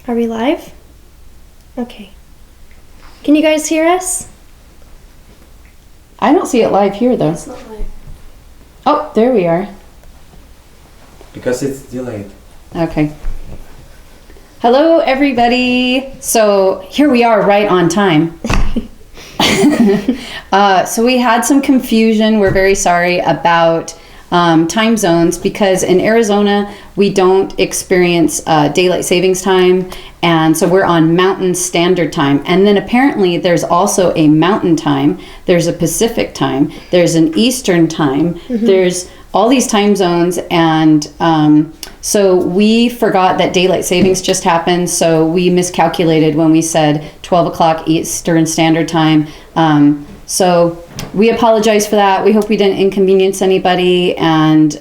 Are we live? Okay. Can you guys hear us? I don't see it live here, though. It's not live. Oh, there we are. Because it's delayed. Okay. Hello, everybody. So here we are right on time. So we had some confusion. We're very sorry about time zones because in Arizona, we don't experience daylight savings time. And so we're on Mountain Standard Time. And then apparently there's also a Mountain Time. There's a Pacific Time. There's an Eastern Time. Mm-hmm. There's all these time zones. And so we forgot that daylight savings just happened. So we miscalculated when we said 12 o'clock Eastern Standard Time. So we apologize for that. We hope we didn't inconvenience anybody. And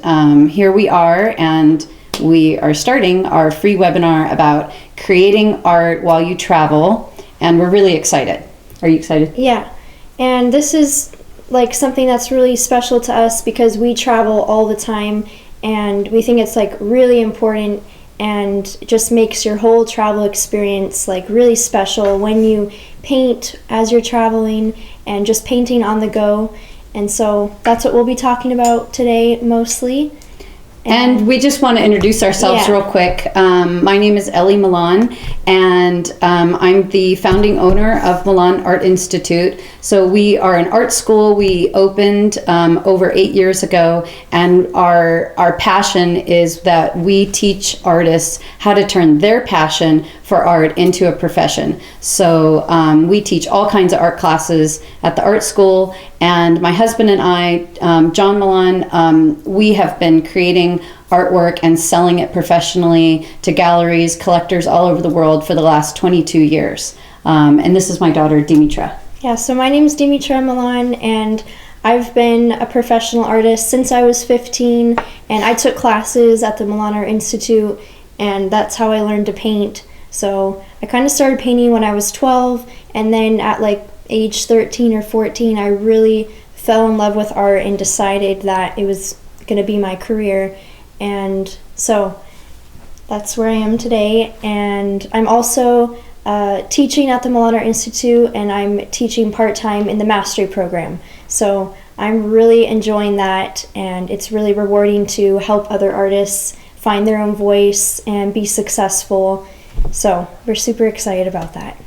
here we are. And we are starting our free webinar about creating art while you travel. And we're really excited. Are you excited? Yeah. And this is like something that's really special to us because we travel all the time. And we think it's like really important and just makes your whole travel experience like really special when you paint as you're traveling and just painting on the go. And so that's what we'll be talking about today mostly. And we just want to introduce ourselves real quick. My name is Ellie Milan, and I'm the founding owner of Milan Art Institute. So we are an art school. We opened over 8 years ago, and our passion is that we teach artists how to turn their passion for art into a profession. So we teach all kinds of art classes at the art school, and my husband and I, John Milan, we have been creating artwork and selling it professionally to galleries, collectors all over the world for the last 22 years. And this is my daughter, Dimitra. Yeah, so my name is Dimitra Milan, and I've been a professional artist since I was 15, and I took classes at the Milan Art Institute, and that's how I learned to paint. So I kind of started painting when I was 12, and then at like age 13 or 14, I really fell in love with art and decided that it was going to be my career. And so that's where I am today. And I'm also teaching at the Milan Art Institute, and I'm teaching part-time in the mastery program. So I'm really enjoying that, and it's really rewarding to help other artists find their own voice and be successful. So we're super excited about that.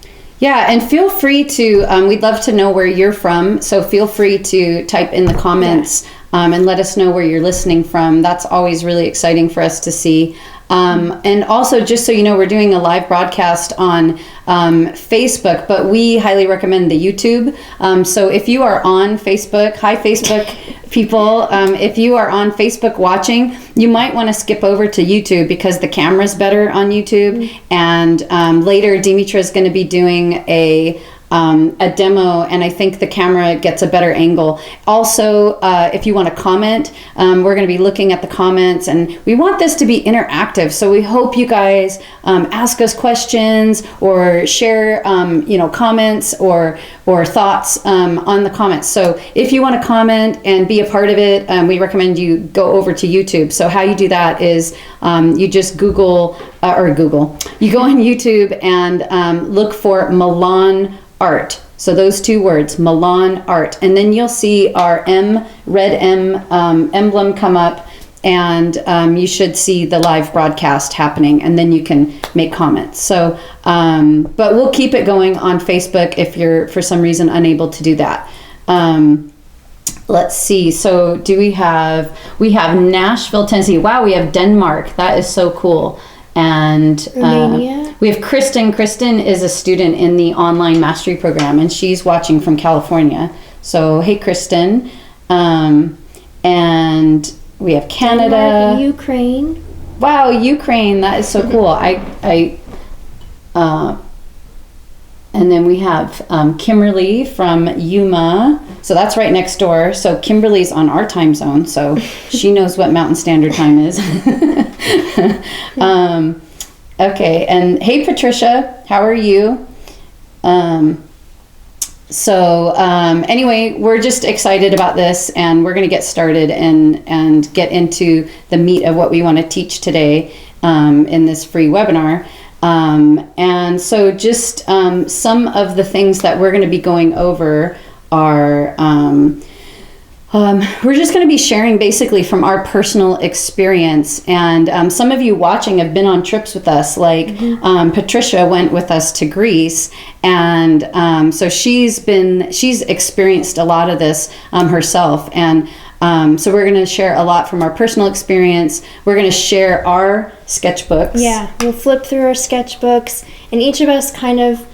Yeah, and feel free to, we'd love to know where you're from, so feel free to type in the comments and let us know where you're listening from. That's always really exciting for us to see. And also, just so you know, we're doing a live broadcast on Facebook, but we highly recommend the YouTube. So if you are on Facebook, hi Facebook people, if you are on Facebook watching, you might want to skip over to YouTube because the camera's better on YouTube. And later, Dimitra is going to be doing a demo, and I think the camera gets a better angle. Also, if you want to comment, we're going to be looking at the comments, and we want this to be interactive. So we hope you guys ask us questions or share, comments or thoughts on the comments. So if you want to comment and be a part of it, we recommend you go over to YouTube. So how you do that is you just Google. You go on YouTube and look for Milan Art. So those two words, Milan Art. And then you'll see our red M emblem come up, and you should see the live broadcast happening, and then you can make comments. So, but we'll keep it going on Facebook if you're for some reason unable to do that. Let's see. So we have Nashville, Tennessee. Wow, we have Denmark. That is so cool. And we have Kristen. Kristen is a student in the online mastery program, and she's watching from California. So, hey, Kristen. And we have Canada. Denmark, Ukraine. Wow, Ukraine. That is so cool. And then we have Kimberly from Yuma. So that's right next door. So Kimberly's on our time zone, so she knows what Mountain Standard Time is. Okay, and hey Patricia, how are you? Anyway, we're just excited about this, and we're going to get started and get into the meat of what we want to teach today in this free webinar. And so just some of the things that we're going to be going over are we're just going to be sharing basically from our personal experience. And some of you watching have been on trips with us, like Patricia went with us to Greece. And so she's experienced a lot of this herself. And so we're going to share a lot from our personal experience. We're going to share our sketchbooks. Yeah, we'll flip through our sketchbooks, and each of us kind of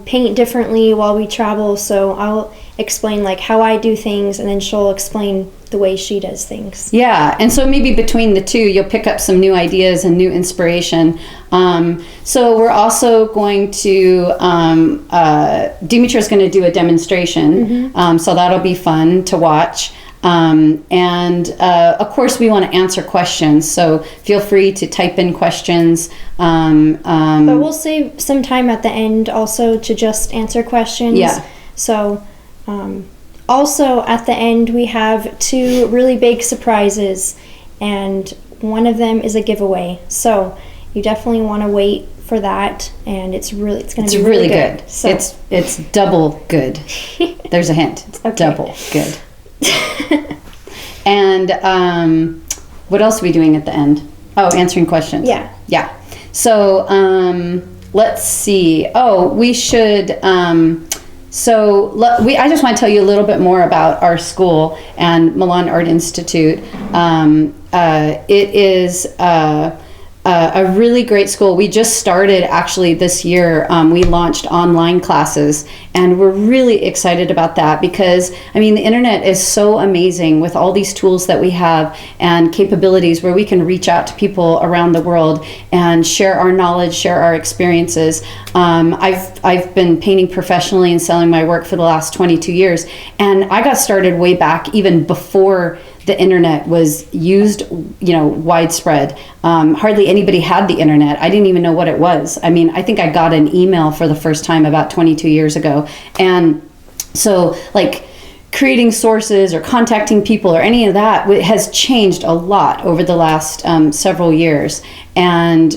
paint differently while we travel. So I'll explain like how I do things, and then she'll explain the way she does things. Yeah, and so maybe between the two, you'll pick up some new ideas and new inspiration. So we're also going to, Dimitra's going to do a demonstration, so that'll be fun to watch. And of course, we want to answer questions, so feel free to type in questions. But we'll save some time at the end also to just answer questions. Yeah. So also at the end, we have 2 really big surprises, and one of them is a giveaway. So you definitely want to wait for that, and it's going to be really good. So it's double good. There's a hint. It's okay. Double good. And what else are we doing at the end? Oh, answering questions. Yeah. So let's see. Oh, we should. I just want to tell you a little bit more about our school and Milan Art Institute. It is a really great school. We just started actually this year. We launched online classes, and we're really excited about that because, I mean, the internet is so amazing with all these tools that we have and capabilities where we can reach out to people around the world and share our knowledge, share our experiences. I've been painting professionally and selling my work for the last 22 years, and I got started way back even before the internet was used, widespread. Hardly anybody had the internet. I didn't even know what it was. I mean, I think I got an email for the first time about 22 years ago. And so like creating sources or contacting people or any of that has changed a lot over the last several years. And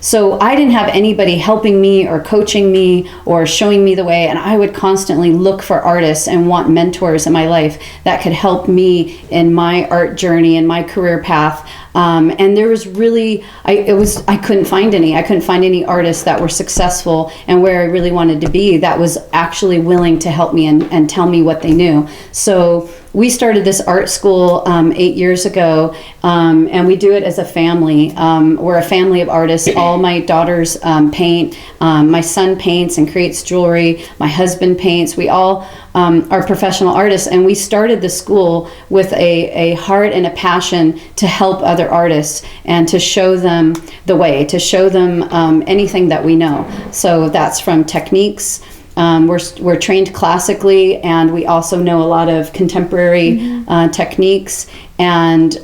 so I didn't have anybody helping me or coaching me or showing me the way. And I would constantly look for artists and want mentors in my life that could help me in my art journey and my career path. And there was really, I couldn't find any. I couldn't find any artists that were successful and where I really wanted to be that was actually willing to help me and tell me what they knew. So we started this art school 8 years ago, and we do it as a family. We're a family of artists. All my daughters paint. My son paints and creates jewelry. My husband paints. We all are professional artists, and we started the school with a heart and a passion to help other artists and to show them the way, to show them anything that we know. So that's from techniques. We're trained classically, and we also know a lot of contemporary techniques, and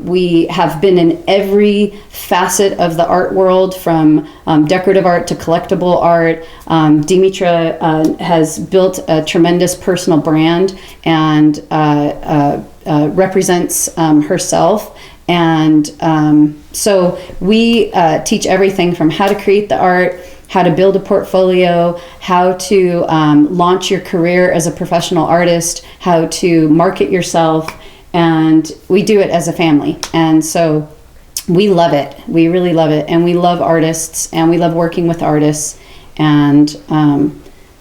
we have been in every facet of the art world, from decorative art to collectible art. Dimitra has built a tremendous personal brand and represents herself. And so we teach everything from how to create the art, how to build a portfolio, how to launch your career as a professional artist, how to market yourself, and we do it as a family. And so we love it. We really love it. And we love artists, and we love working with artists. And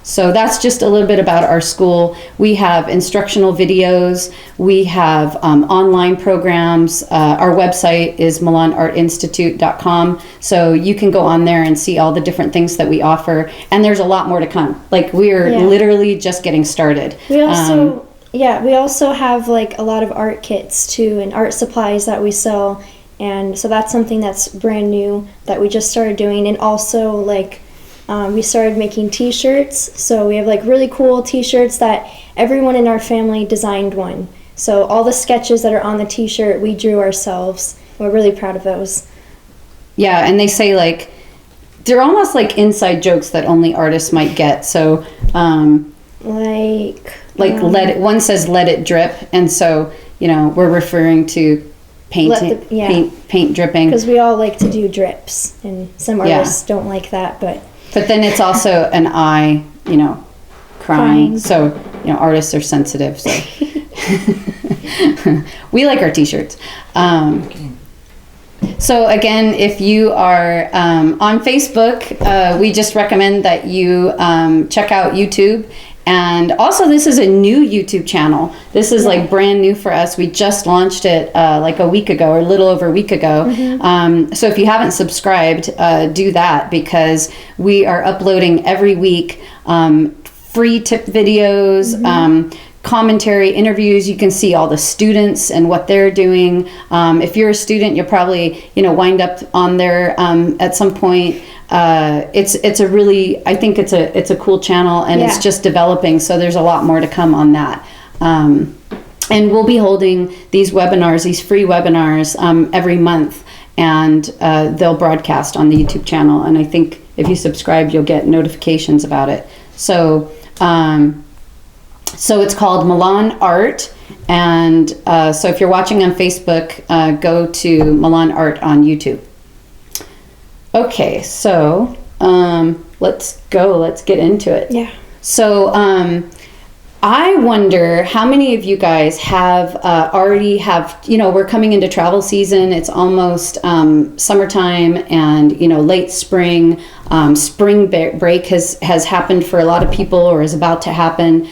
so that's just a little bit about our school. We have instructional videos. We have online programs. Our website is milanartinstitute.com. So you can go on there and see all the different things that we offer. And there's a lot more to come. Like, we're literally just getting started. We also have like a lot of art kits too, and art supplies that we sell. And so that's something that's brand new that we just started doing. And also like we started making t-shirts. So we have like really cool t-shirts that everyone in our family designed one. So all the sketches that are on the t-shirt we drew ourselves. We're really proud of those. Yeah, and they say like, they're almost like inside jokes that only artists might get. So let it, one says let it drip, and so we're referring to paint, paint dripping. Because we all like to do drips, and some artists don't like that, but then it's also an eye, crying. So, artists are sensitive. So we like our t-shirts. So again, if you are on Facebook, we just recommend that you check out YouTube. And also, this is a new YouTube channel. This is like brand new for us. We just launched it like a week ago, or a little over a week ago. So if you haven't subscribed, do that, because we are uploading every week free tip videos, commentary, interviews. You can see all the students and what they're doing. If you're a student, you'll probably wind up on there at some point. It's a really, I think it's a cool channel, and it's just developing, so there's a lot more to come on that. And we'll be holding these webinars, these free webinars, every month, and they'll broadcast on the YouTube channel, and I think if you subscribe, you'll get notifications about it. So it's called Milan Art, and so if you're watching on Facebook, go to Milan Art on YouTube. Okay, so let's get into it. Yeah. So I wonder how many of you guys have already have, we're coming into travel season. It's almost summertime and, late spring. Spring break has happened for a lot of people, or is about to happen.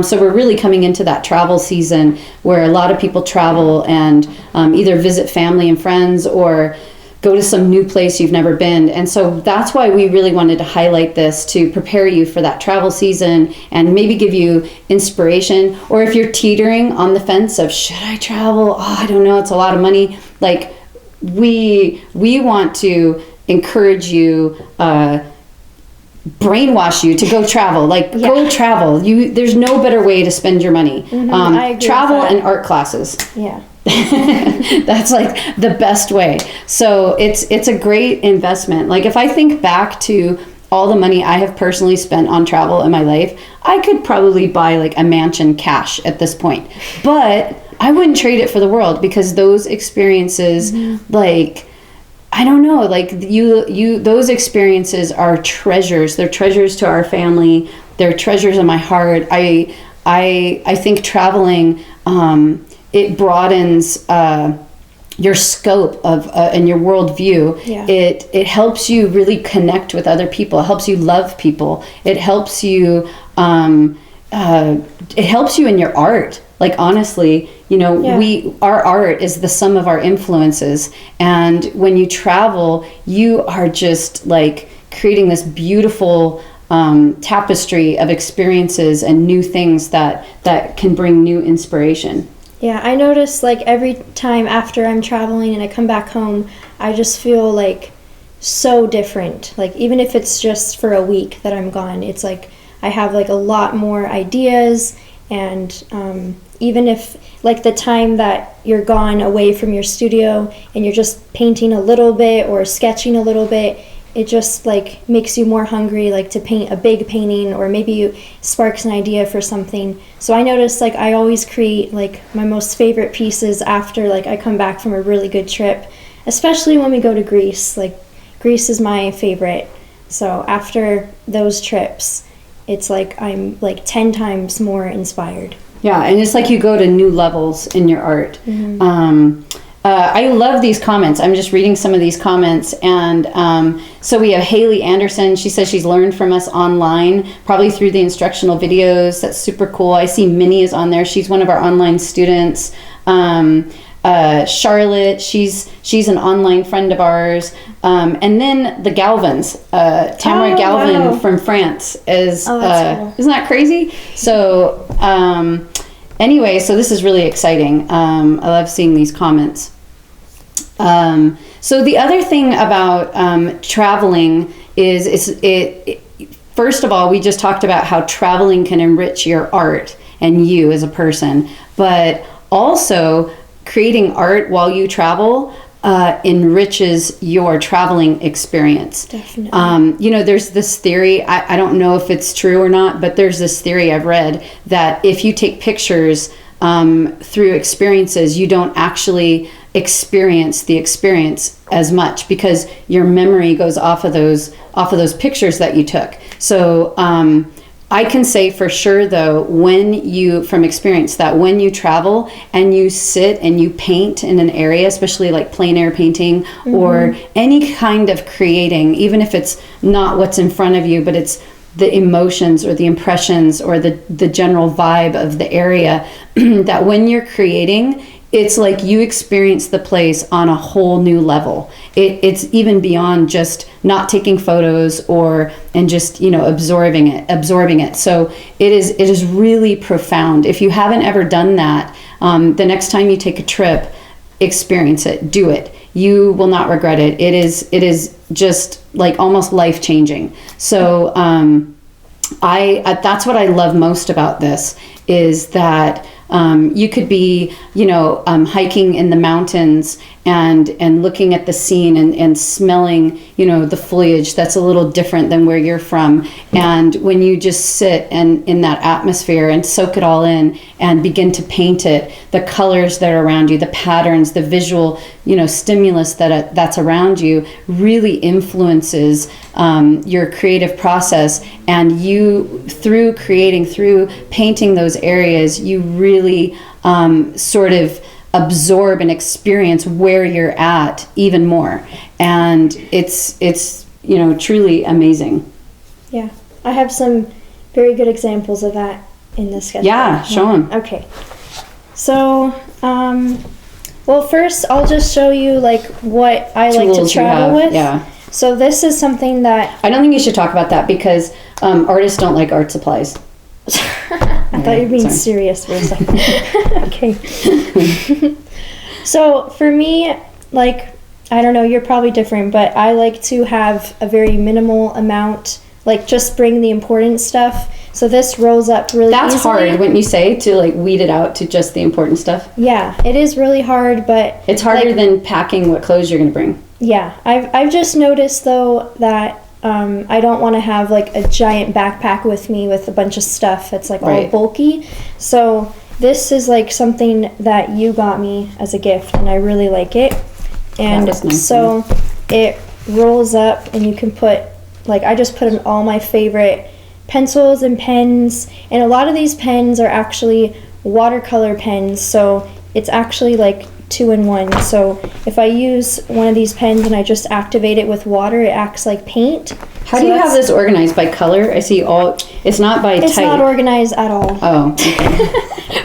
So we're really coming into that travel season where a lot of people travel and either visit family and friends, or go to some new place you've never been. And so that's why we really wanted to highlight this, to prepare you for that travel season and maybe give you inspiration. Or if you're teetering on the fence of, should I travel? Oh, I don't know, it's a lot of money. Like, we want to encourage you, brainwash you to go travel. Go travel. There's no better way to spend your money. I agree travel with that. and art classes. Yeah. That's like the best way. So it's a great investment. Like, if I think back to all the money I have personally spent on travel in my life, I could probably buy like a mansion cash at this point, but I wouldn't trade it for the world, because those experiences, like, I don't know, like those experiences are treasures. They're treasures to our family. They're treasures in my heart. I think traveling, it broadens your scope of and your worldview. Yeah. It helps you really connect with other people. It helps you love people. It helps you in your art. Like, honestly, our art is the sum of our influences, and when you travel, you are just like creating this beautiful tapestry of experiences and new things that can bring new inspiration. Yeah, I notice, like, every time after I'm traveling and I come back home, I just feel like so different. Like, even if it's just for a week that I'm gone, it's like I have like a lot more ideas. And even if, like, the time that you're gone away from your studio and you're just painting a little bit or sketching a little bit, it just like makes you more hungry, like, to paint a big painting, or maybe you sparks an idea for something. So I notice, like, I always create like my most favorite pieces after, like, I come back from a really good trip, especially when we go to Greece. Like, Greece is my favorite. So after those trips, it's like I'm like 10 times more inspired. Yeah, and it's like you go to new levels in your art. I love these comments. I'm just reading some of these comments. And so we have Haley Anderson. She says she's learned from us online, probably through the instructional videos. That's super cool. I see Minnie is on there. She's one of our online students. Charlotte, she's an online friend of ours. And then the Galvins, Tamara Galvin from France is, cool. Isn't that crazy? So, anyway, so this is really exciting. I love seeing these comments. So the other thing about traveling is first of all, we just talked about how traveling can enrich your art and you as a person, but also creating art while you travel enriches your traveling experience. Definitely. There's this theory, I don't know if it's true or not, but there's this theory I've read that if you take pictures through experiences, you don't actually experience the experience as much, because your memory goes off of those pictures that you took. So I can say for sure though, from experience, that when you travel and you sit and you paint in an area, especially like plein air painting or any kind of creating, even if it's not what's in front of you, but it's the emotions or the impressions or the general vibe of the area, that when you're creating, it's like you experience the place on a whole new level. It's even beyond just not taking photos and just, absorbing it. So it is really profound. If you haven't ever done that, the next time you take a trip, experience it, do it. You will not regret it. It is just like almost life changing. So that's what I love most about this, is that you could be, hiking in the mountains and looking at the scene and smelling, the foliage that's a little different than where you're from. And when you just sit and in that atmosphere and soak it all in and begin to paint it, the colors that are around you, the patterns, the visual, stimulus that's around you really influences your creative process. And you, through painting those areas, you really sort of absorb and experience where you're at even more. And it's truly amazing. Yeah, I have some very good examples of that in the sketchbook. Yeah, show them. Okay. So, well, first I'll just show you like what I like to travel with. Yeah. So this is something that I don't think you should talk about that, because artists don't like art supplies. I thought you were being serious for a second. Okay. So for me, like, I don't know, you're probably different, but I like to have a very minimal amount, like just bring the important stuff. So this rolls up really easily. That's hard, wouldn't you say, to like weed it out to just the important stuff? Yeah, it is really hard, but it's harder than packing what clothes you're going to bring. Yeah, I've just noticed though that I don't want to have like a giant backpack with me with a bunch of stuff that's like all bulky. So this is like something that you got me as a gift, and I really like it. And nice. So it rolls up, and you can put, like, I just put in all my favorite pencils and pens, and a lot of these pens are actually watercolor pens, so it's actually like 2-in-1. So if I use one of these pens and I just activate it with water, it acts like paint. How do you have this organized? By color? I see it's not by type. It's not organized at all. Oh, okay.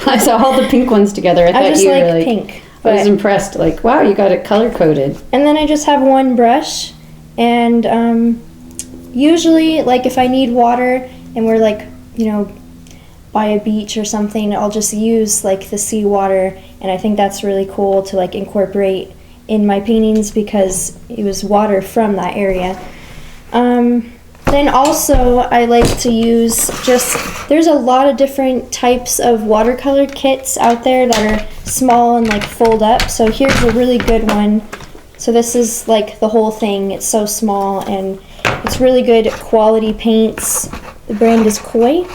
I saw all the pink ones together. I just like pink. I was impressed. Like, wow, you got it color coded. And then I just have one brush, and usually, like, if I need water and we're like, by a beach or something, I'll just use like the seawater, and I think that's really cool to like incorporate in my paintings because it was water from that area. Then also I like to use there's a lot of different types of watercolor kits out there that are small and like fold up. So here's a really good one. So this is like the whole thing. It's so small and it's really good quality paints. The brand is Koi.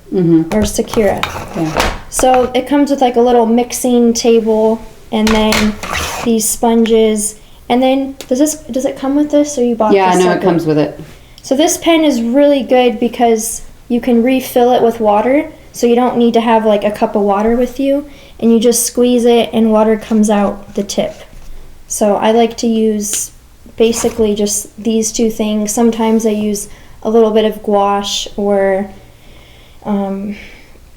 Or Sakura. Yeah. So it comes with like a little mixing table, and then these sponges, and then does it come with this, or you bought this? Yeah, no, it comes with it. So this pen is really good because you can refill it with water, so you don't need to have like a cup of water with you, and you just squeeze it and water comes out the tip. So I like to use basically just these two things. Sometimes I use a little bit of gouache or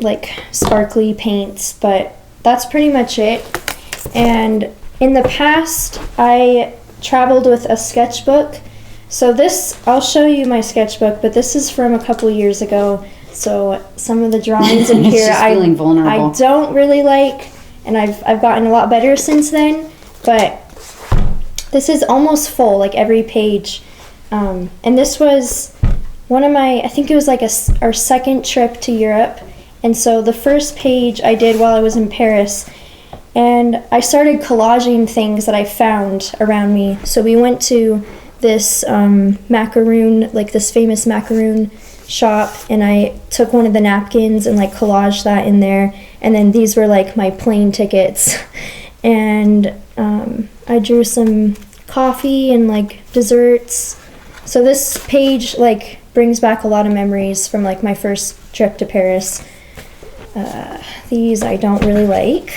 like sparkly paints, but that's pretty much it. And in the past, I traveled with a sketchbook. So this, I'll show you my sketchbook, but this is from a couple years ago. So some of the drawings in here, I don't really like, and I've gotten a lot better since then. But this is almost full, like every page. And this was one of my, I think it was like our second trip to Europe. And so the first page I did while I was in Paris, and I started collaging things that I found around me. So we went to this macaroon, like this famous macaroon shop, and I took one of the napkins and like collaged that in there. And then these were like my plane tickets. And I drew some coffee and like desserts. So this page like brings back a lot of memories from like my first trip to Paris. These I don't really like.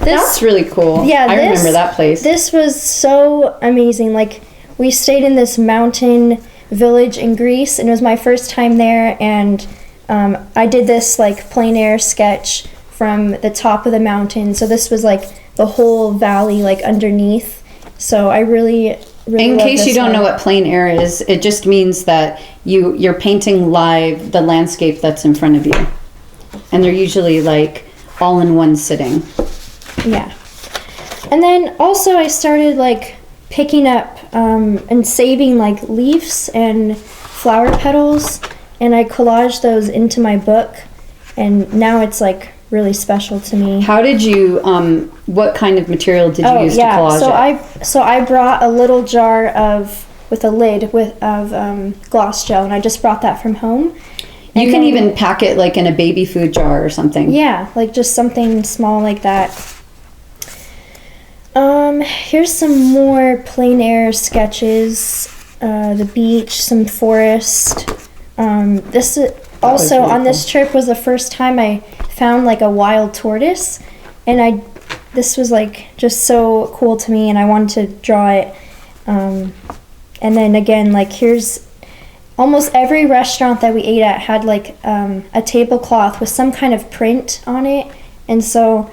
That's really cool. Yeah, I remember that place. This was so amazing. Like, we stayed in this mountain village in Greece, and it was my first time there, and I did this like plein air sketch from the top of the mountain. So this was like the whole valley like underneath. So I really in case you don't know what plein air is, it just means that you're painting live the landscape that's in front of you, and they're usually like all in one sitting. Yeah. And then also I started like picking up and saving like leaves and flower petals, and I collaged those into my book, and now it's like really special to me. How did you what kind of material did you use to collage it? So I brought a little jar with a lid of gloss gel, and I just brought that from home. You can even pack it like in a baby food jar or something. Yeah, like just something small like that. Here's some more plein air sketches. The beach, some forest. This is also really on this trip was the first time I found like a wild tortoise, and this was like just so cool to me, and I wanted to draw it. And then again, like here's almost every restaurant that we ate at had like a tablecloth with some kind of print on it, and so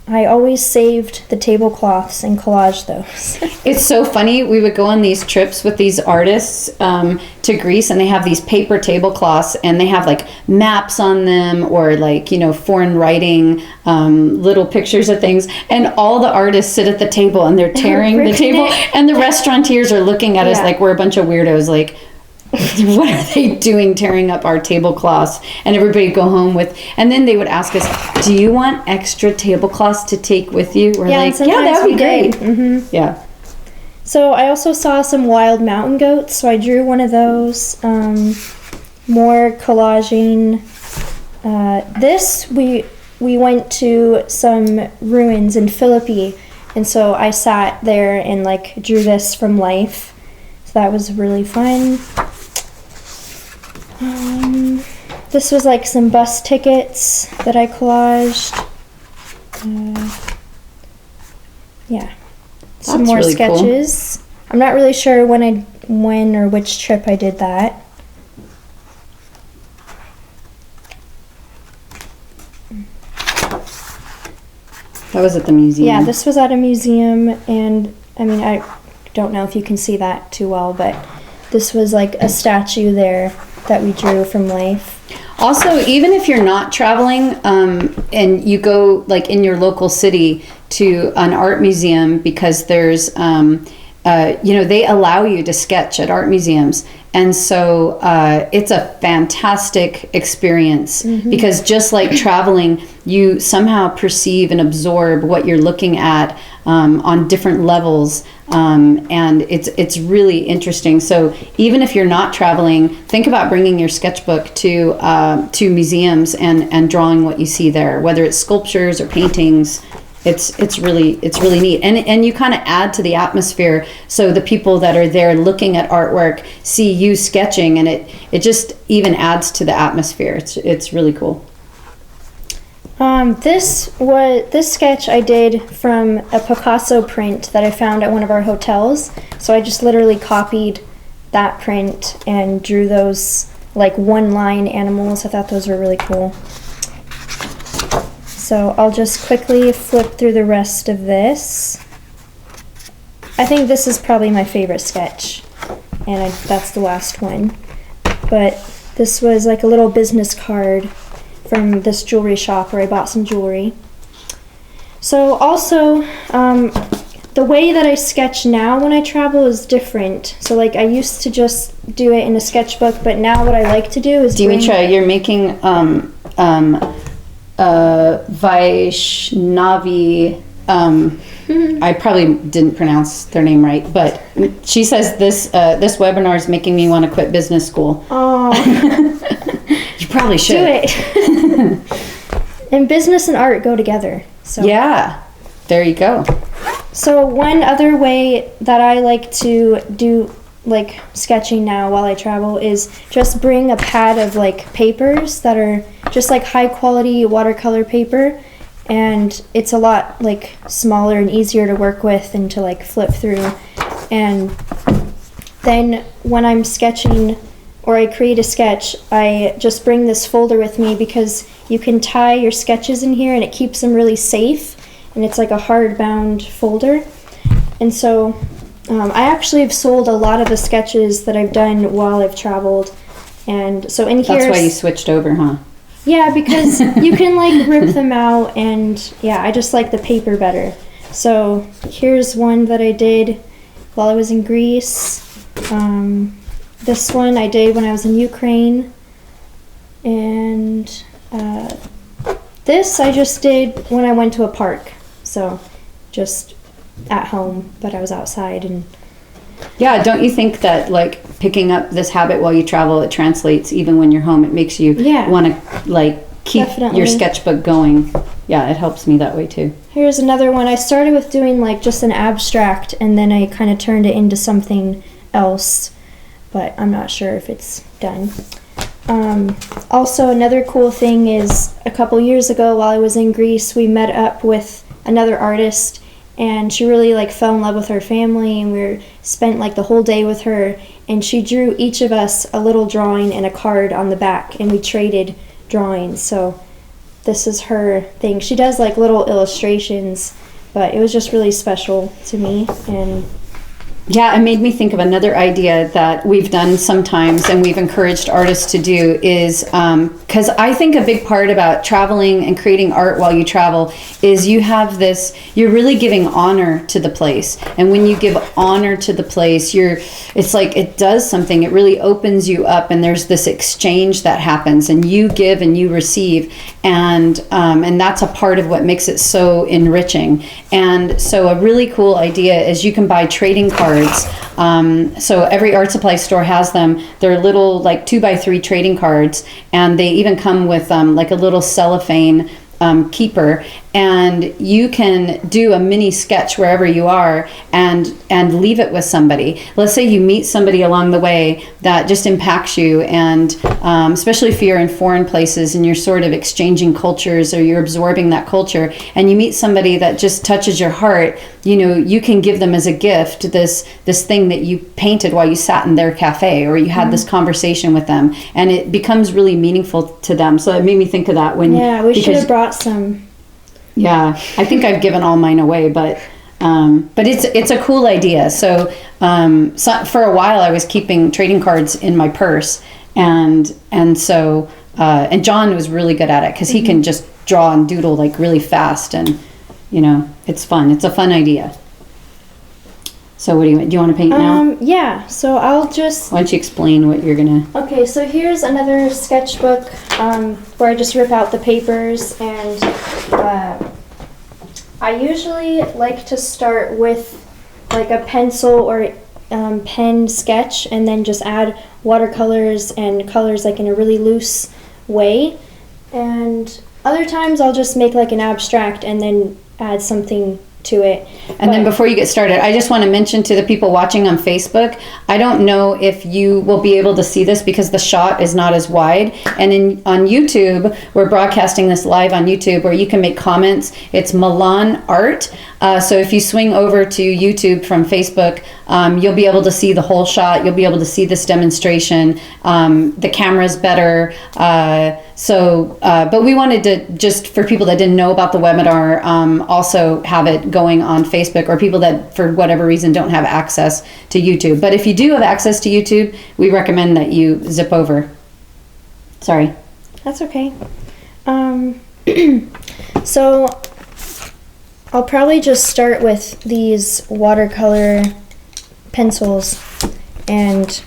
I always saved the tablecloths and collaged those. It's so funny. We would go on these trips with these artists to Greece, and they have these paper tablecloths, and they have like maps on them or like, foreign writing, little pictures of things. And all the artists sit at the table and they're tearing the table, and the restaurateurs are looking at us like we're a bunch of weirdos, like, what are they doing tearing up our tablecloths? And everybody would go home with, and then they would ask us, do you want extra tablecloths to take with you? We're like, yeah, that would be great. Mm-hmm. Yeah. So I also saw some wild mountain goats, so I drew one of those. More collaging. We went to some ruins in Philippi, and so I sat there and like drew this from life. So that was really fun. This was like some bus tickets that I collaged. Some That's more really sketches. Cool. I'm not really sure when or which trip I did that. That was at the museum. Yeah, this was at a museum, and I mean, I don't know if you can see that too well, but this was like a statue there that we drew from life. Also, even if you're not traveling and you go like in your local city to an art museum, because there's they allow you to sketch at art museums, and so it's a fantastic experience. Mm-hmm. Because just like traveling, you somehow perceive and absorb what you're looking at on different levels, and it's really interesting. So even if you're not traveling, think about bringing your sketchbook to museums and drawing what you see there, whether it's sculptures or paintings. It's really neat, and you kind of add to the atmosphere, so the people that are there looking at artwork see you sketching, and it just even adds to the atmosphere. It's really cool. This sketch I did from a Picasso print that I found at one of our hotels. So I just literally copied that print and drew those like one-line animals. I thought those were really cool. So I'll just quickly flip through the rest of this. I think this is probably my favorite sketch, and that's the last one. But this was like a little business card from this jewelry shop where I bought some jewelry. So also, the way that I sketch now when I travel is different. So like I used to just do it in a sketchbook, but now what I like to do is Dimitra, you're making Vaishnavi, I probably didn't pronounce their name right, but she says this webinar is making me want to quit business school. Oh. You probably should. Do it. And business and art go together. So yeah. there you go. So one other way that I like to do like sketching now while I travel is just bring a pad of like papers that are just like high quality watercolor paper, and it's a lot like smaller and easier to work with and to like flip through. And then when I'm sketching or I create a sketch, I just bring this folder with me because you can tie your sketches in here and it keeps them really safe, and it's like a hardbound folder. And so I actually have sold a lot of the sketches that I've done while I've traveled. And so in here, That's why you switched over, huh? yeah, because you can like rip them out, and yeah, I just like the paper better. So here's one that I did while I was in Greece. This one I did when I was in Ukraine. And this I just did when I went to a park. So just at home, but I was outside. And Yeah, don't you think that like picking up this habit while you travel, it translates even when you're home? It makes you want to like keep Definitely. your sketchbook going. Yeah, it helps me that way too. here's another one. I started with doing like just an abstract, and then I kind of turned it into something else, but I'm not sure if it's done. Also, another cool thing is a couple years ago while I was in Greece, we met up with another artist, and she really like fell in love with her family, and spent like the whole day with her, and she drew each of us a little drawing and a card on the back, and we traded drawings. So this is her thing. She does like little illustrations, but it was just really special to me. And Yeah, it made me think of another idea that we've done sometimes and we've encouraged artists to do is, because I think a big part about traveling and creating art while you travel is you're really giving honor to the place. And when you give honor to the place, it's like it does something. It really opens you up, and there's this exchange that happens, and you give and you receive. And that's a part of what makes it so enriching. And so a really cool idea is you can buy trading cards. So every art supply store has them. They're little like 2x3 trading cards, and they even come with like a little cellophane keeper, and you can do a mini sketch wherever you are and leave it with somebody. Let's say you meet somebody along the way that just impacts you, and especially if you're in foreign places and you're sort of exchanging cultures or you're absorbing that culture, and you meet somebody that just touches your heart, you can give them as a gift this thing that you painted while you sat in their cafe, or you had this conversation with them, and it becomes really meaningful to them. So it made me think of that we should have brought some. Yeah, I think I've given all mine away, but it's a cool idea. So for a while I was keeping trading cards in my purse, and John was really good at it because he can just draw and doodle like really fast, and it's fun. It's a fun idea. So what do you want to paint now? Yeah, so I'll just... Why don't you explain what you're gonna... Okay, so here's another sketchbook where I just rip out the papers, and I usually like to start with like a pencil or pen sketch, and then just add watercolors and colors like in a really loose way. And other times I'll just make like an abstract and then add something to it. And then before you get started, I just want to mention to the people watching on Facebook, I don't know if you will be able to see this because the shot is not as wide. And on YouTube, we're broadcasting this live on YouTube where you can make comments. It's Milan Art. So if you swing over to YouTube from Facebook, you'll be able to see the whole shot. You'll be able to see this demonstration. The camera's better. But we wanted to, just for people that didn't know about the webinar, also have it going on Facebook, or people that for whatever reason don't have access to YouTube. But if you do have access to YouTube, we recommend that you zip over. Sorry. That's okay. So I'll probably just start with these watercolor pencils, and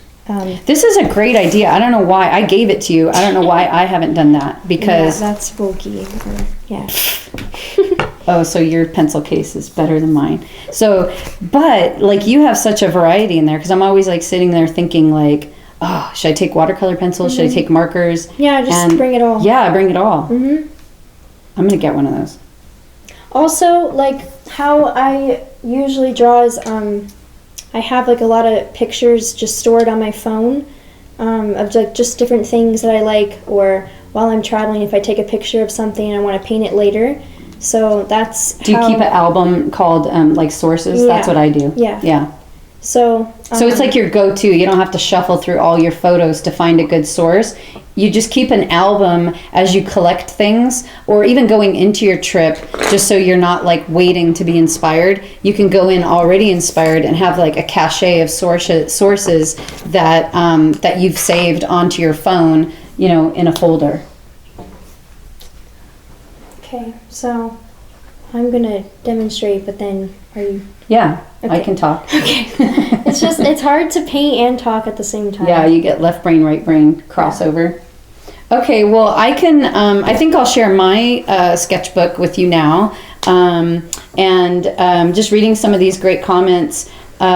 this is a great idea. I don't know why I gave it to you. I don't know why I haven't done that, because that's bulky. Yeah. Oh, so your pencil case is better than mine. So, but like you have such a variety in there, because I'm always like sitting there thinking like, oh, should I take watercolor pencils? Should I take markers? Yeah, just bring it all. Yeah, bring it all. I'm gonna get one of those. Also, like how I usually draw is I have like a lot of pictures just stored on my phone of like just different things that I like, or while I'm traveling, if I take a picture of something and I want to paint it later. So that's Do you keep an album called like sources? Yeah. That's what I do. Yeah. Yeah. So It's like your go-to. You don't have to shuffle through all your photos to find a good source. You just keep an album as you collect things, or even going into your trip, just so you're not like waiting to be inspired. You can go in already inspired and have like a cache of sources that that you've saved onto your phone, you know, in a folder. Okay, so I'm gonna demonstrate, but then are you? Yeah, I Okay. can talk. Okay. It's hard to paint and talk at the same time. Yeah, you get left brain, right brain crossover. Okay, well, I can, I think I'll share my sketchbook with you now. And just reading some of these great comments, you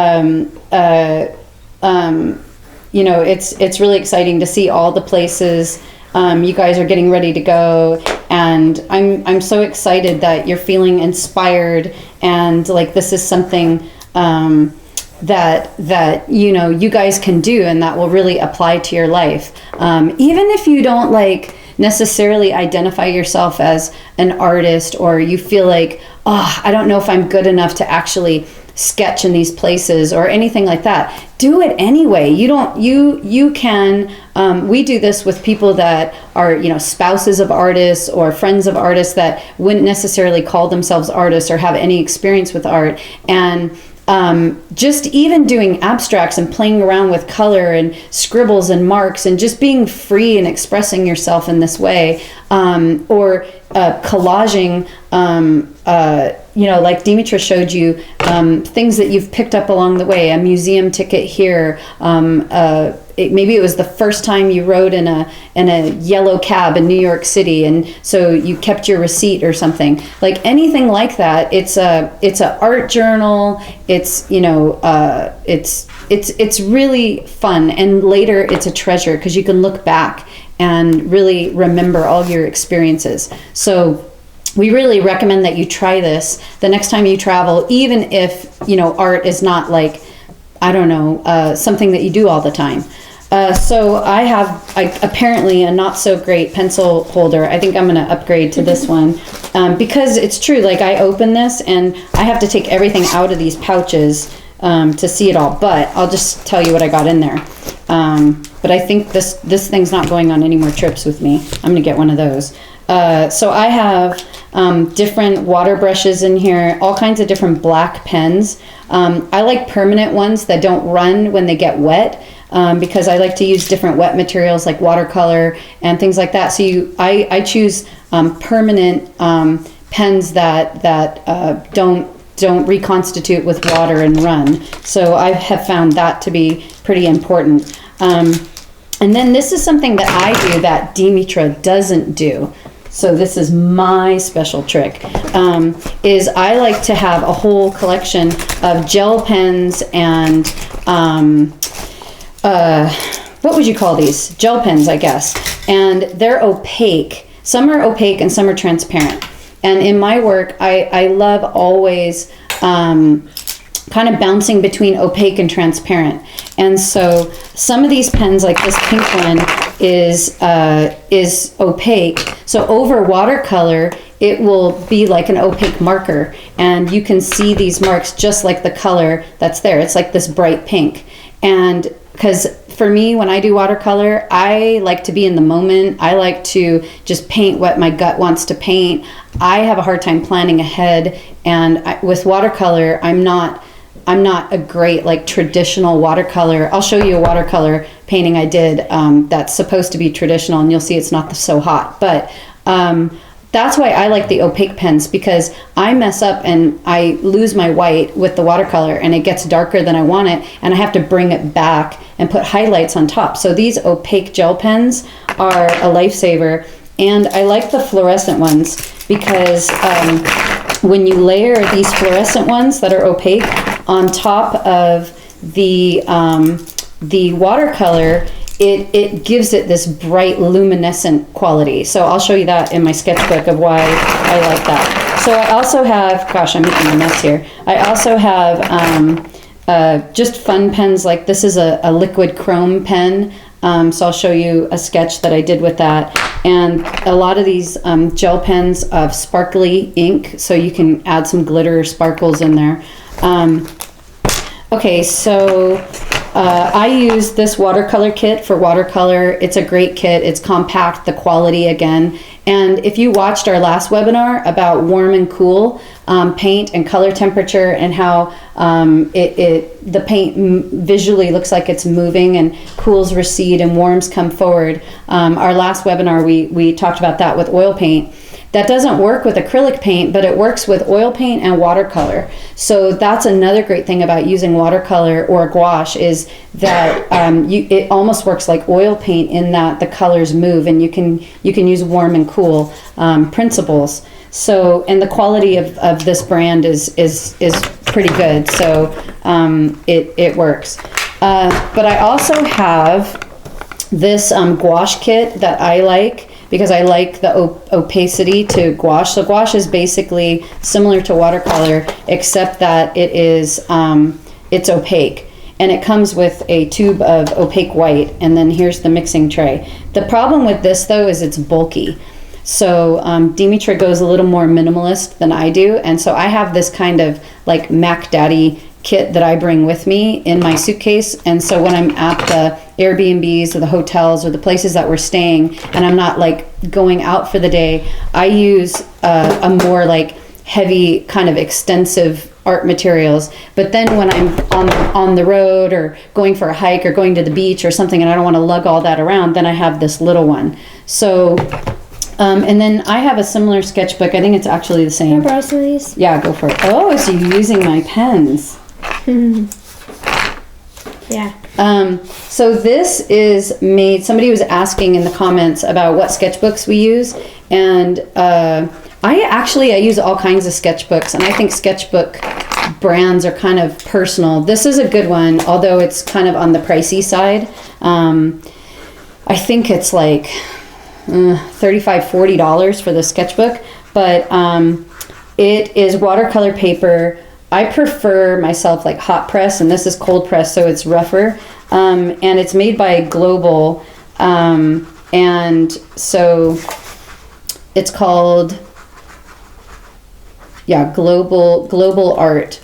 know, it's really exciting to see all the places you guys are getting ready to go, and I'm so excited that you're feeling inspired, and like this is something that you know you guys can do and that will really apply to your life, even if you don't like necessarily identify yourself as an artist, or you feel like, oh, I don't know if I'm good enough to actually sketch in these places or anything like that. Do it anyway. You can, we do this with people that are, you know, spouses of artists or friends of artists that wouldn't necessarily call themselves artists or have any experience with art. And just even doing abstracts and playing around with color and scribbles and marks and just being free and expressing yourself in this way, or collaging, you know, like Dimitra showed you, things that you've picked up along the way, a museum ticket here, maybe it was the first time you rode in a yellow cab in New York City, and so you kept your receipt or something. Like anything like that, it's a art journal. It's, you know, it's really fun, and later it's a treasure because you can look back and really remember all your experiences. So we really recommend that you try this the next time you travel, even if, you know, art is not like, I don't know, something that you do all the time. So I have apparently a not so great pencil holder. I think I'm going to upgrade to this one, because it's true. Like I open this and I have to take everything out of these pouches to see it all. But I'll just tell you what I got in there. But I think this thing's not going on any more trips with me. I'm going to get one of those. So I have different water brushes in here, all kinds of different black pens. I like permanent ones that don't run when they get wet, because I like to use different wet materials like watercolor and things like that. So I choose permanent pens that don't reconstitute with water and run. So I have found that to be pretty important. And then this is something that I do that Dimitra doesn't do. So this is my special trick, is I like to have a whole collection of gel pens and, what would you call these? Gel pens, I guess. And they're opaque. Some are opaque and some are transparent. And in my work, I love always kind of bouncing between opaque and transparent. And so some of these pens, like this pink one, is opaque. So over watercolor, it will be like an opaque marker, and you can see these marks just like the color that's there. It's like this bright pink. And because for me, when I do watercolor, I like to be in the moment. I like to just paint what my gut wants to paint. I have a hard time planning ahead, and with watercolor, I'm not a great like traditional watercolor. I'll show you a watercolor painting I did that's supposed to be traditional, and you'll see it's not so hot. But that's why I like the opaque pens, because I mess up and I lose my white with the watercolor and it gets darker than I want it, and I have to bring it back and put highlights on top. So these opaque gel pens are a lifesaver. And I like the fluorescent ones because when you layer these fluorescent ones that are opaque on top of the watercolor, it gives it this bright luminescent quality. So I'll show you that in my sketchbook of why I like that. So I also have, gosh, I'm making a mess here. I also have just fun pens, like this is a liquid chrome pen. So I'll show you a sketch that I did with that. And a lot of these gel pens have sparkly ink, so you can add some glitter or sparkles in there. Okay, so I use this watercolor kit for watercolor. It's a great kit. It's compact, the quality again. And if you watched our last webinar about warm and cool paint and color temperature and how the paint visually looks like it's moving and cools recede and warms come forward, our last webinar we talked about that with oil paint. That doesn't work with acrylic paint, but it works with oil paint and watercolor. So that's another great thing about using watercolor or gouache is that it almost works like oil paint in that the colors move, and you can use warm and cool principles. So, and the quality of this brand is pretty good. So it works. But I also have this gouache kit that I like, because I like the opacity to gouache. So gouache is basically similar to watercolor, except that it is it's opaque. And it comes with a tube of opaque white, and then here's the mixing tray. The problem with this though is it's bulky. So Dimitra goes a little more minimalist than I do, and so I have this kind of like Mac Daddy kit that I bring with me in my suitcase. And so when I'm at the Airbnbs or the hotels or the places that we're staying and I'm not like going out for the day, I use a more like heavy kind of extensive art materials. But then when I'm on the road or going for a hike or going to the beach or something and I don't want to lug all that around, then I have this little one. So and then I have a similar sketchbook. I think it's actually the same. Can I borrow some of these? Yeah, go for it. Oh, so you're using my pens. Yeah. So this is made, somebody was asking in the comments about what sketchbooks we use, and I use all kinds of sketchbooks, and I think sketchbook brands are kind of personal. This is a good one, although it's kind of on the pricey side. I think it's like $35-$40 for the sketchbook, but it is watercolor paper. I prefer myself like hot press, and this is cold press, so it's rougher. And it's made by Global, and so it's called Global Art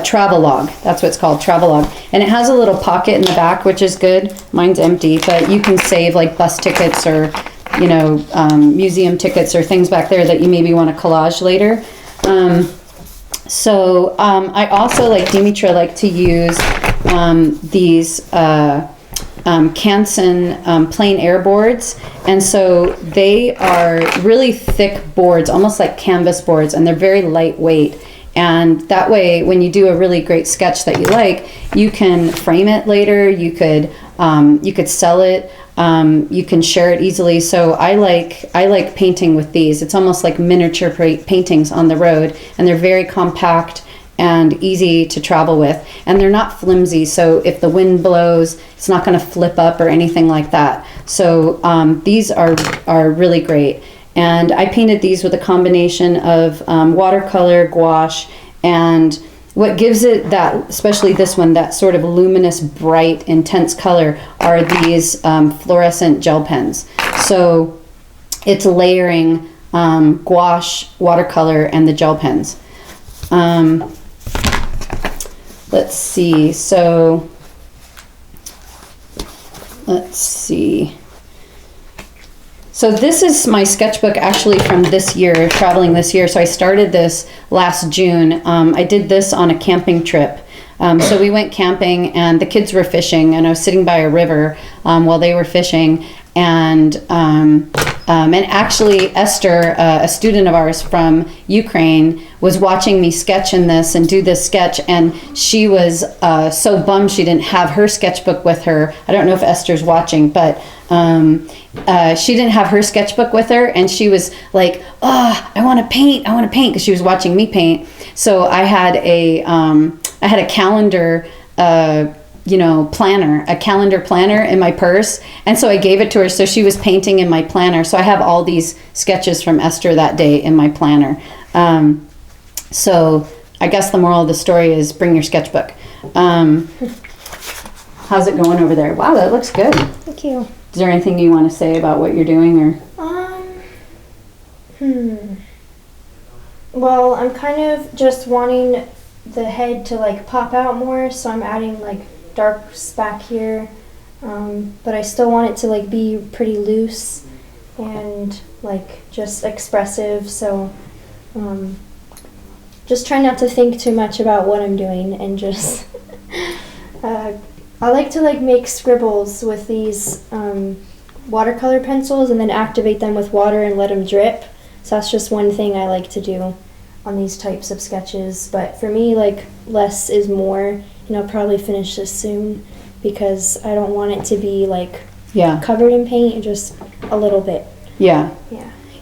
Travelogue. That's what it's called, Travelogue. And it has a little pocket in the back, which is good. Mine's empty, but you can save like bus tickets or museum tickets or things back there that you maybe want to collage later. So I also, like Dimitra, like to use these Canson plain air boards, and so they are really thick boards, almost like canvas boards, and they're very lightweight. And that way, when you do a really great sketch that you like, you can frame it later. You could sell it. You can share it easily. So I like painting with these. It's almost like miniature paintings on the road, and they're very compact and easy to travel with, and they're not flimsy. So if the wind blows, it's not going to flip up or anything like that. So these are really great. And I painted these with a combination of watercolor, gouache, and what gives it that, especially this one, that sort of luminous, bright, intense color are these fluorescent gel pens. So it's layering gouache, watercolor, and the gel pens. Let's see. So let's see. So this is my sketchbook actually from this year, traveling this year. So I started this last June. I did this on a camping trip. So we went camping and the kids were fishing, and I was sitting by a river while they were fishing. And actually Esther, a student of ours from Ukraine, was watching me sketch in this and do this sketch, and she was so bummed she didn't have her sketchbook with her. I don't know if Esther's watching, but she didn't have her sketchbook with her, and she was like, "Oh, I want to paint," because she was watching me paint. So I had a calendar planner, a calendar planner in my purse. And so I gave it to her. So she was painting in my planner. So I have all these sketches from Esther that day in my planner. So I guess the moral of the story is bring your sketchbook. How's it going over there? Wow, that looks good. Thank you. Is there anything you want to say about what you're doing, or? Well, I'm kind of just wanting the head to like pop out more, so I'm adding like darks back here. But I still want it to like be pretty loose and like just expressive. So just try not to think too much about what I'm doing and just I like to like make scribbles with these watercolor pencils and then activate them with water and let them drip. So that's just one thing I like to do on these types of sketches. But for me, like, less is more, and I'll probably finish this soon because I don't want it to be like covered in paint, just a little bit. Yeah,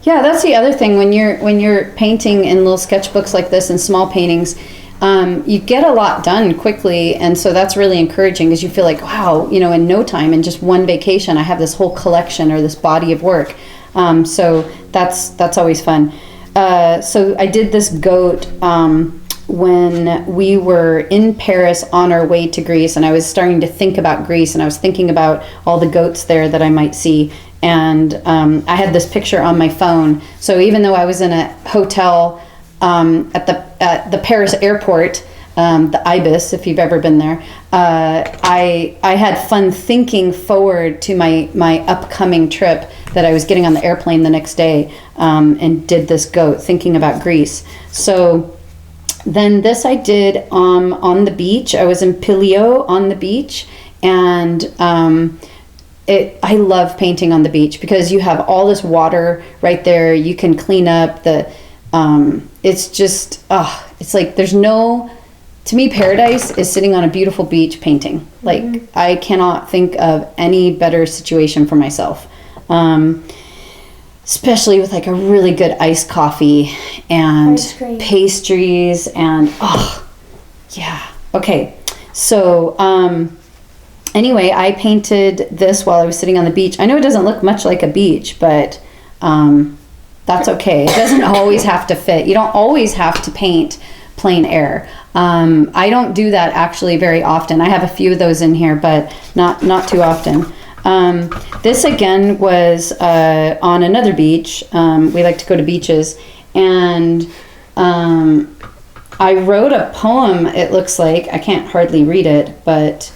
that's the other thing when you're painting in little sketchbooks like this and small paintings. You get a lot done quickly, and so that's really encouraging because you feel like, wow, in no time, in just one vacation, I have this whole collection or this body of work. So that's always fun. So I did this goat when we were in Paris on our way to Greece, and I was starting to think about Greece, and I was thinking about all the goats there that I might see. And I had this picture on my phone. So even though I was in a hotel at the Paris airport, the Ibis, if you've ever been there, I had fun thinking forward to my upcoming trip that I was getting on the airplane the next day, and did this goat thinking about Greece. So then this I did on the beach. I was in Pilio on the beach, and I love painting on the beach because you have all this water right there. You can clean up it's just, it's like to me, paradise is sitting on a beautiful beach painting. Like, I cannot think of any better situation for myself. Especially with like a really good iced coffee and pastries and, Okay. So, anyway, I painted this while I was sitting on the beach. I know it doesn't look much like a beach, but, that's okay. It doesn't always have to fit. You don't always have to paint plain air. I don't do that actually very often. I have a few of those in here, but not too often. This again was on another beach. We like to go to beaches, and I wrote a poem. It looks like I can't hardly read it, but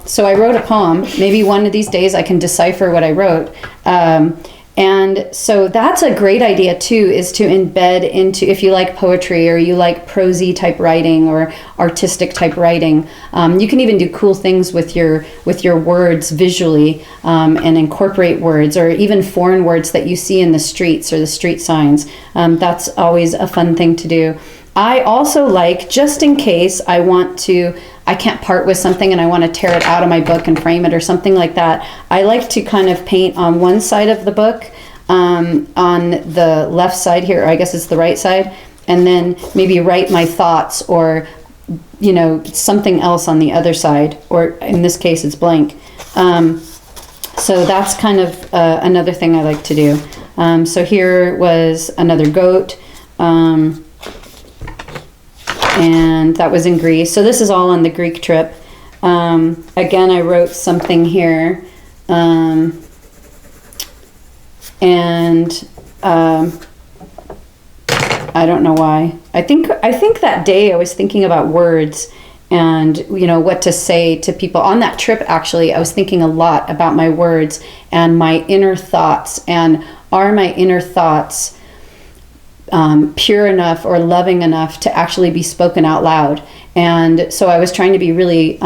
so I wrote a poem. Maybe one of these days I can decipher what I wrote. And so that's a great idea too, is to embed into, if you like poetry or you like prosy type writing or artistic type writing, you can even do cool things with your words visually, and incorporate words or even foreign words that you see in the streets or the street signs. That's always a fun thing to do. I also like, just in case I can't part with something and I want to tear it out of my book and frame it or something like that, I like to kind of paint on one side of the book, on the left side here, or I guess it's the right side, and then maybe write my thoughts or, something else on the other side, or in this case it's blank. So that's kind of another thing I like to do. So here was another goat. And that was in Greece. So this is all on the Greek trip. Again, I wrote something here. I don't know why. I think that day I was thinking about words and, what to say to people. On that trip, actually, I was thinking a lot about my words and my inner thoughts. And are my inner thoughts pure enough or loving enough to actually be spoken out loud? And so I was trying to be really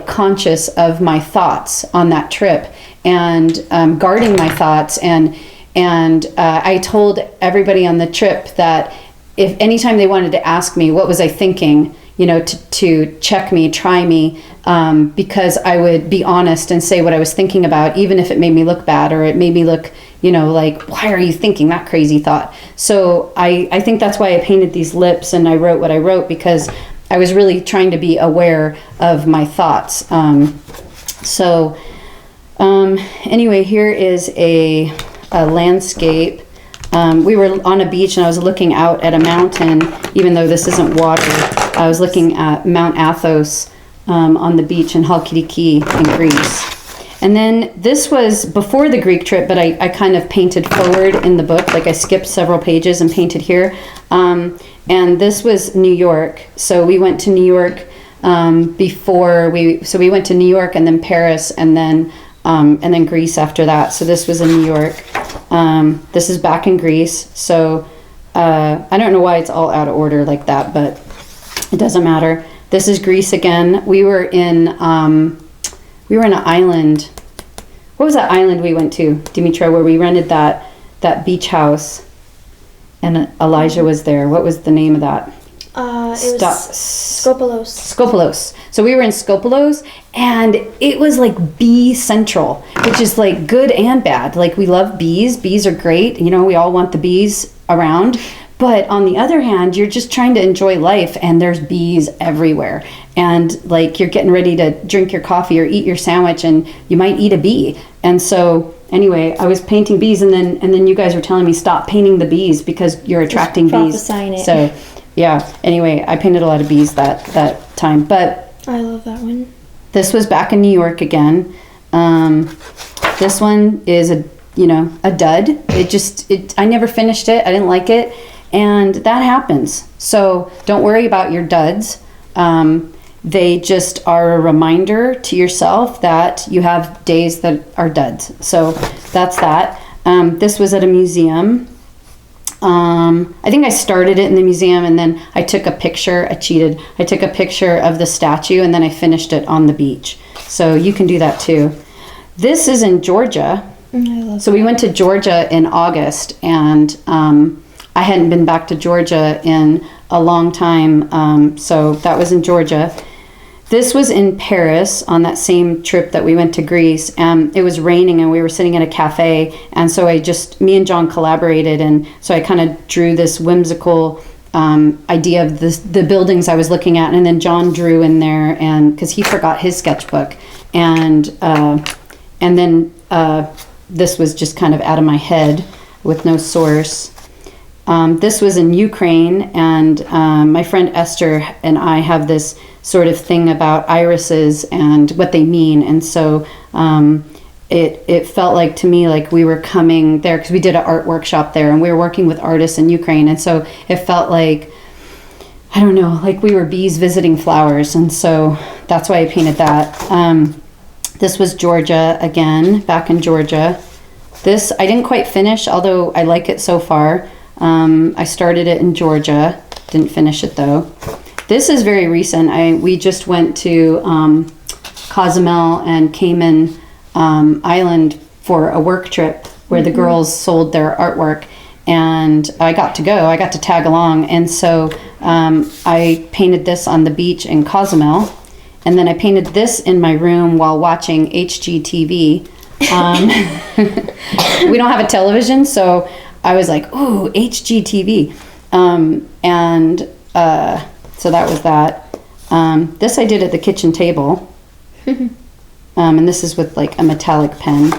conscious of my thoughts on that trip, and guarding my thoughts. And I told everybody on the trip that if anytime they wanted to ask me what was I thinking, to check me, try me, because I would be honest and say what I was thinking about, even if it made me look bad or it made me look you know, like, why are you thinking that crazy thought? So I think that's why I painted these lips and I wrote what I wrote, because I was really trying to be aware of my thoughts. Anyway, here is a landscape. We were on a beach and I was looking out at a mountain, even though this isn't water. I was looking at Mount Athos on the beach in Halkidiki in Greece. And then this was before the Greek trip, but I kind of painted forward in the book. Like I skipped several pages and painted here. And this was New York. So we went to New York we went to New York and then Paris and then Greece after that. So this was in New York. This is back in Greece. So I don't know why it's all out of order like that, but it doesn't matter. This is Greece again. We were in an island. What was that island we went to, Dimitra, where we rented that beach house and Elijah was there? What was the name of that? It was Skopelos. Skopelos. So we were in Skopelos and it was like bee central, which is like good and bad. Like we love bees. Bees are great. You know, we all want the bees around. But on the other hand, you're just trying to enjoy life and there's bees everywhere. And like you're getting ready to drink your coffee or eat your sandwich and you might eat a bee. And so anyway, I was painting bees and then you guys were telling me stop painting the bees because you're attracting bees. It. So yeah, anyway, I painted a lot of bees that time. But I love that one. This was back in New York again. This one is a dud. I never finished it. I didn't like it. And that happens. So don't worry about your duds. They just are a reminder to yourself that you have days that are duds. So that's that. This was at a museum. I think I started it in the museum and then I took a picture. I cheated. I took a picture of the statue and then I finished it on the beach. So you can do that too. This is in Georgia. So we went to Georgia in August and I hadn't been back to Georgia in a long time, so that was in Georgia. This was in Paris on that same trip that we went to Greece. It was raining and we were sitting at a cafe, and so me and John collaborated, and so I kind of drew this whimsical idea of the buildings I was looking at, and then John drew in there, and because he forgot his sketchbook, and then this was just kind of out of my head with no source. This was in Ukraine, and my friend Esther and I have this sort of thing about irises and what they mean, and so it felt like to me like we were coming there because we did an art workshop there, and we were working with artists in Ukraine, and so it felt like, I don't know, like we were bees visiting flowers, and so that's why I painted that. This was Georgia again, back in Georgia. This I didn't quite finish, although I like it so far. I started it in Georgia, didn't finish it though. This is very recent. We just went to Cozumel and Cayman Island for a work trip where the girls sold their artwork, and I got to tag along, and so I painted this on the beach in Cozumel, and then I painted this in my room while watching HGTV. We don't have a television, so I was like, ooh, HGTV. So that was that. This I did at the kitchen table. And this is with like a metallic pen.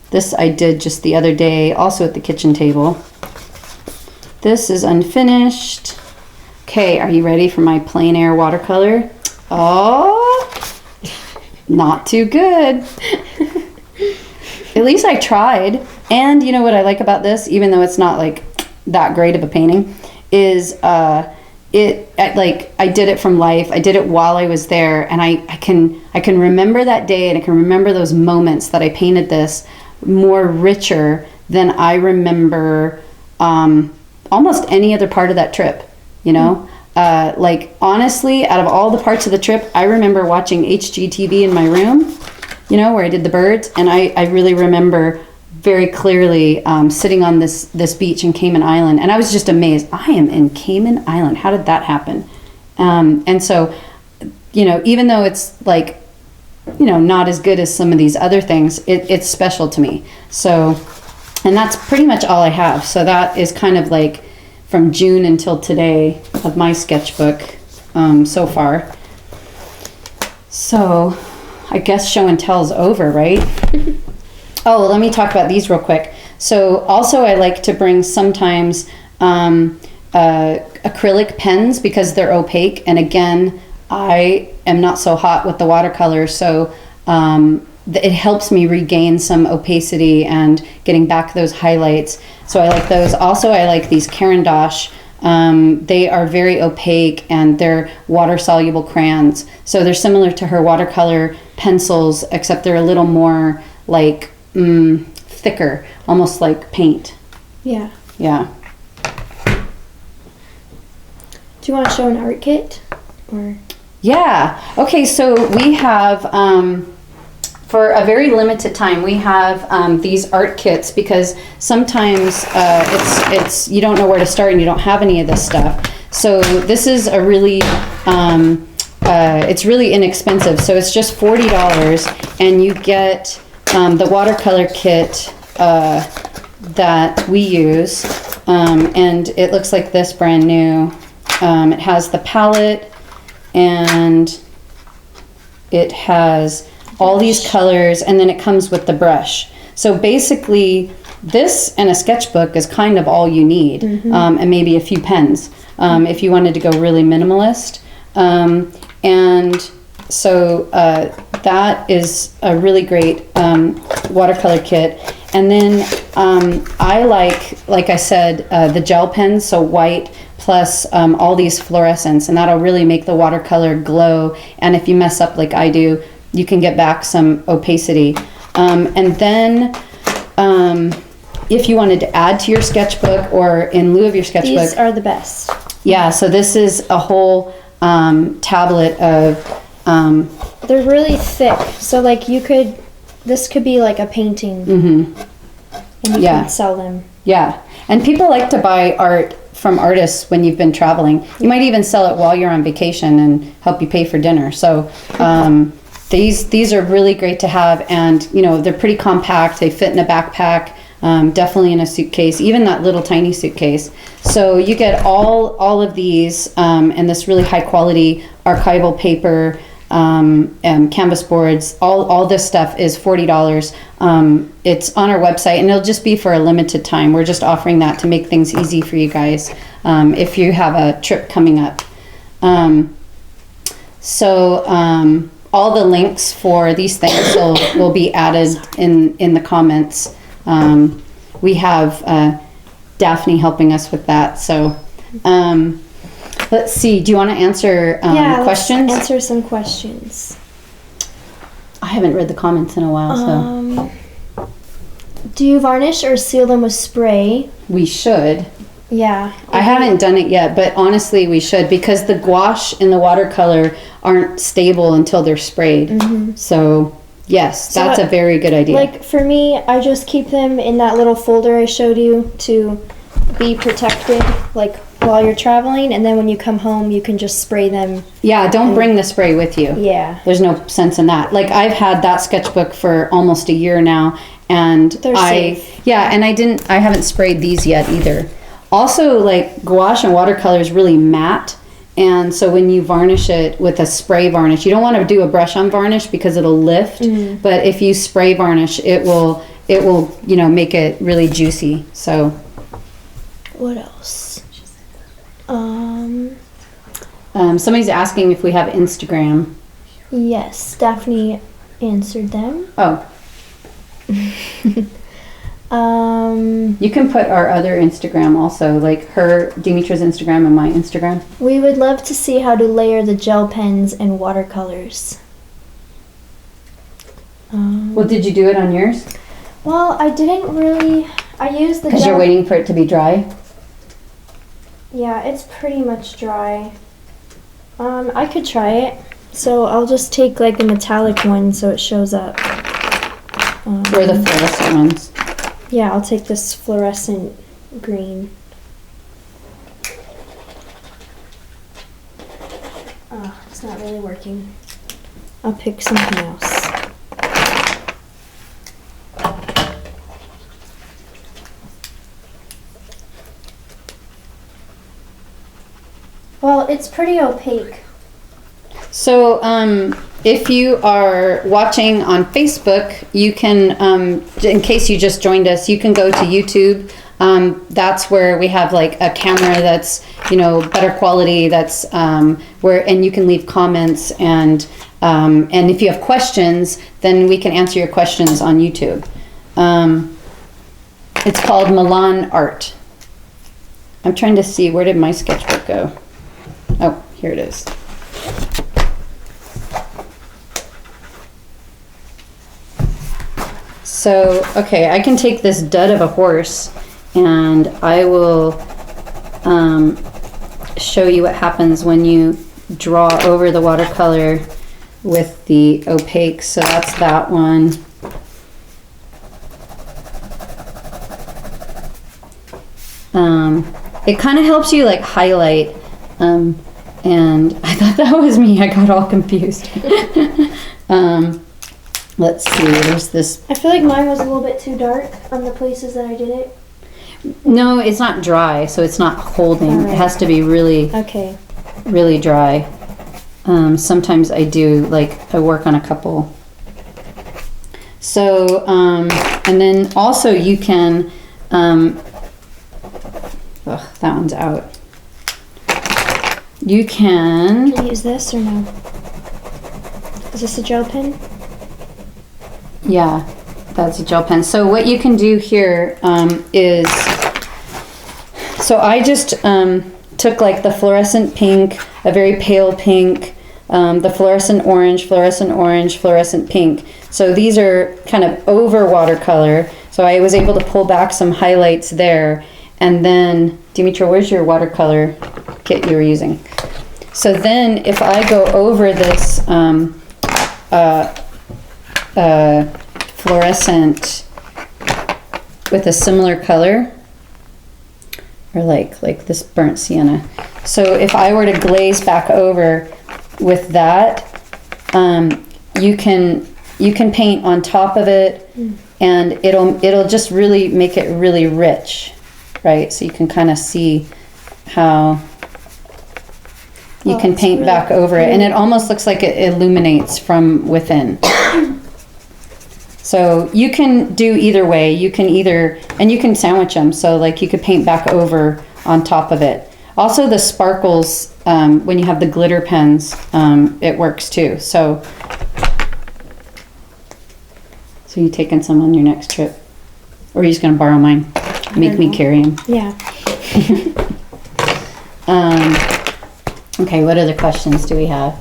This I did just the other day, also at the kitchen table. This is unfinished. Okay, are you ready for my plein air watercolor? Oh, not too good. At least I tried. And you know what I like about this, even though it's not like that great of a painting, is I did it from life. I did it while I was there, and I can remember that day, and I can remember those moments that I painted this more richer than I remember almost any other part of that trip, you know? Like honestly, out of all the parts of the trip, I remember watching HGTV in my room, you know, where I did the birds, and I really remember very clearly sitting on this beach in Cayman Island, and I was just amazed. I am in Cayman Island. How did that happen? And so, you know, even though it's like not as good as some of these other things, it's special to me. So, and that's pretty much all I have. So that is kind of like from June until today of my sketchbook so far. So I guess show and tell is over, right? Oh, let me talk about these real quick. So also I like to bring sometimes acrylic pens because they're opaque. And again, I am not so hot with the watercolor, so it helps me regain some opacity and getting back those highlights. So I like those. Also, I like these Caran d'Ache. They are very opaque and they're water-soluble crayons. So they're similar to her watercolor pencils, except they're a little more like thicker, almost like paint. Yeah. Yeah. Do you want to show an art kit? Or Yeah. Okay, so we have, for a very limited time, we have these art kits because sometimes it's you don't know where to start and you don't have any of this stuff. So this is a really, it's really inexpensive. So it's just $40 and you get the watercolor kit that we use. And it looks like this, brand new. It has the palette and it has all these colors, and then it comes with the brush. So basically this and a sketchbook is kind of all you need, and maybe a few pens if you wanted to go really minimalist. And so that is a really great watercolor kit. And then I like I said, the gel pens, so white plus all these fluorescents, and that'll really make the watercolor glow. And if you mess up like I do, you can get back some opacity. And then if you wanted to add to your sketchbook or in lieu of your sketchbook. these are the best. Yeah, so this is a whole tablet of... They're really thick, so like this could be like a painting. And you can sell them. Yeah, and people like to buy art from artists when you've been traveling. You might even sell it while you're on vacation and help you pay for dinner. So these are really great to have, and they're pretty compact. They fit in a backpack, definitely in a suitcase, even that little tiny suitcase. So you get all of these and this really high quality archival paper, and canvas boards. All this stuff is $40. It's on our website, and it'll just be for a limited time. We're just offering that to make things easy for you guys if you have a trip coming up. All the links for these things will be added in the comments. We have Daphne helping us with that. So let's see. Do you want to answer questions? Let's answer some questions. I haven't read the comments in a while, so. Do you varnish or seal them with spray? We should. Yeah. I haven't done it yet, but honestly we should, because the gouache and the watercolor aren't stable until they're sprayed. So yes, that's a very good idea. Like for me, I just keep them in that little folder I showed you to be protected, like while you're traveling, and then when you come home you can just spray them. Yeah, don't bring the spray with you. Yeah. There's no sense in that. Like I've had that sketchbook for almost a year now, and they're safe. Yeah, and I haven't sprayed these yet either. Also, like gouache and watercolor is really matte, and so when you varnish it with a spray varnish, you don't want to do a brush on varnish because it'll lift, but if you spray varnish, it will make it really juicy. So what else? Somebody's asking if we have Instagram. Yes, Daphne answered them. Oh. You can put our other Instagram also, like Dimitra's Instagram and my Instagram. We would love to see how to layer the gel pens and watercolors. Well, did you do it on yours? Well, I didn't really. I used the Because you're waiting for it to be dry? Yeah, it's pretty much dry. I could try it. So I'll just take like the metallic one so it shows up. Or the fluorescent ones. Yeah, I'll take this fluorescent green. Oh, it's not really working. I'll pick something else. Well, it's pretty opaque. So, if you are watching on Facebook, you can, in case you just joined us, you can go to YouTube. That's where we have like a camera that's, better quality. That's where, and you can leave comments, and if you have questions, then we can answer your questions on YouTube. It's called Milan Art. I'm trying to see, where did my sketchbook go? Oh, here it is. So, okay, I can take this dud of a horse and I will show you what happens when you draw over the watercolor with the opaque. So that's that one. It kind of helps you like highlight, and I thought that was me. I got all confused. Let's see, there's this. I feel like mine was a little bit too dark on the places that I did it. No, it's not dry, so it's not holding. Right. It has to be really, Okay. really dry. Sometimes I do, I work on a couple. So, and then also you can, that one's out. You can. Can I use this or no? Is this a gel pen? Yeah, that's a gel pen. So what you can do here is, so I just took like the fluorescent pink, a very pale pink, the fluorescent orange, fluorescent pink. So these are kind of over watercolor. So I was able to pull back some highlights there. And then, Dimitra, where's your watercolor kit you were using? So then if I go over this fluorescent with a similar color, or like this burnt sienna. So if I were to glaze back over with that, you can paint on top of it, and it'll just really make it really rich, right? So you can kind of see how you can paint really back over it, and it almost looks like it illuminates from within. So you can do either way. You can and you can sandwich them. So like you could paint back over on top of it. Also the sparkles, when you have the glitter pens, it works too. So you taking some on your next trip? Or are you just gonna borrow mine? Make me carry them? Yeah. Okay, what other questions do we have?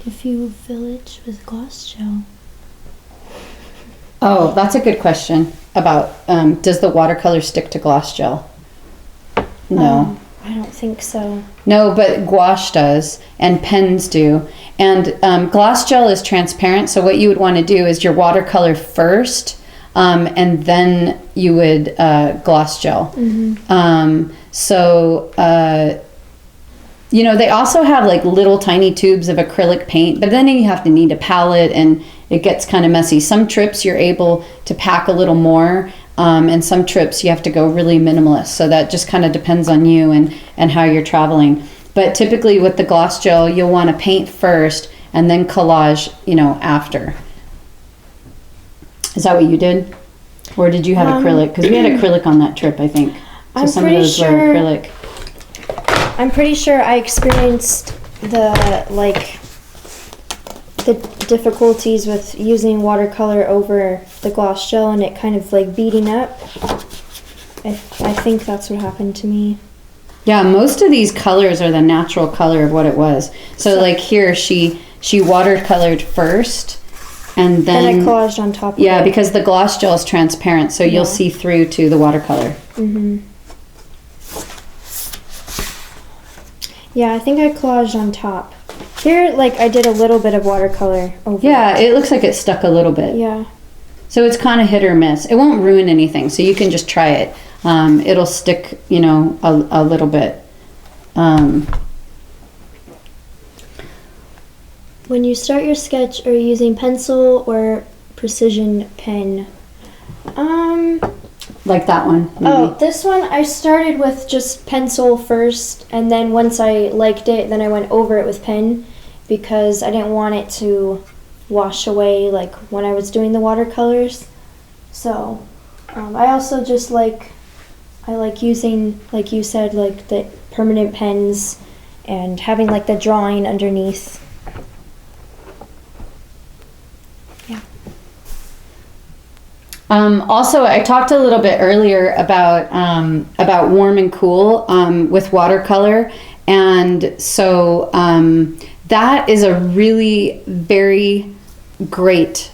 If you village with gloss gel. Oh, that's a good question about, does the watercolor stick to gloss gel? No. I don't think so. No, but gouache does, and pens do. And gloss gel is transparent, so what you would want to do is your watercolor first, and then you would gloss gel. They also have like little tiny tubes of acrylic paint, but then you have to need a palette, and it gets kind of messy. Some trips you're able to pack a little more, and some trips you have to go really minimalist. So that just kind of depends on you and how you're traveling. But typically with the gloss gel, you'll want to paint first and then collage, after. Is that what you did? Or did you have acrylic? Because we had acrylic on that trip, I think. So I'm some of those were acrylic. I'm pretty sure I experienced the difficulties with using watercolor over the gloss gel and it kind of like beating up. I think that's what happened to me. Yeah, most of these colors are the natural color of what it was. So like here, she watercolored first, and then I collaged on top of it. Yeah, because the gloss gel is transparent, so you'll see through to the watercolor. Yeah, I think I collaged on top. Here, like, I did a little bit of watercolor over Yeah, it looks like it stuck a little bit. Yeah. So it's kind of hit or miss. It won't ruin anything, so you can just try it. It'll stick, you know, a little bit. When you start your sketch, are you using pencil or precision pen? Like that one, maybe. Oh, this one I started with just pencil first, and then once I liked it, then I went over it with pen because I didn't want it to wash away like when I was doing the watercolors. So I also just like using, like you said, like the permanent pens and having like the drawing underneath. Also, I talked a little bit earlier about warm and cool with watercolor, and so that is a really very great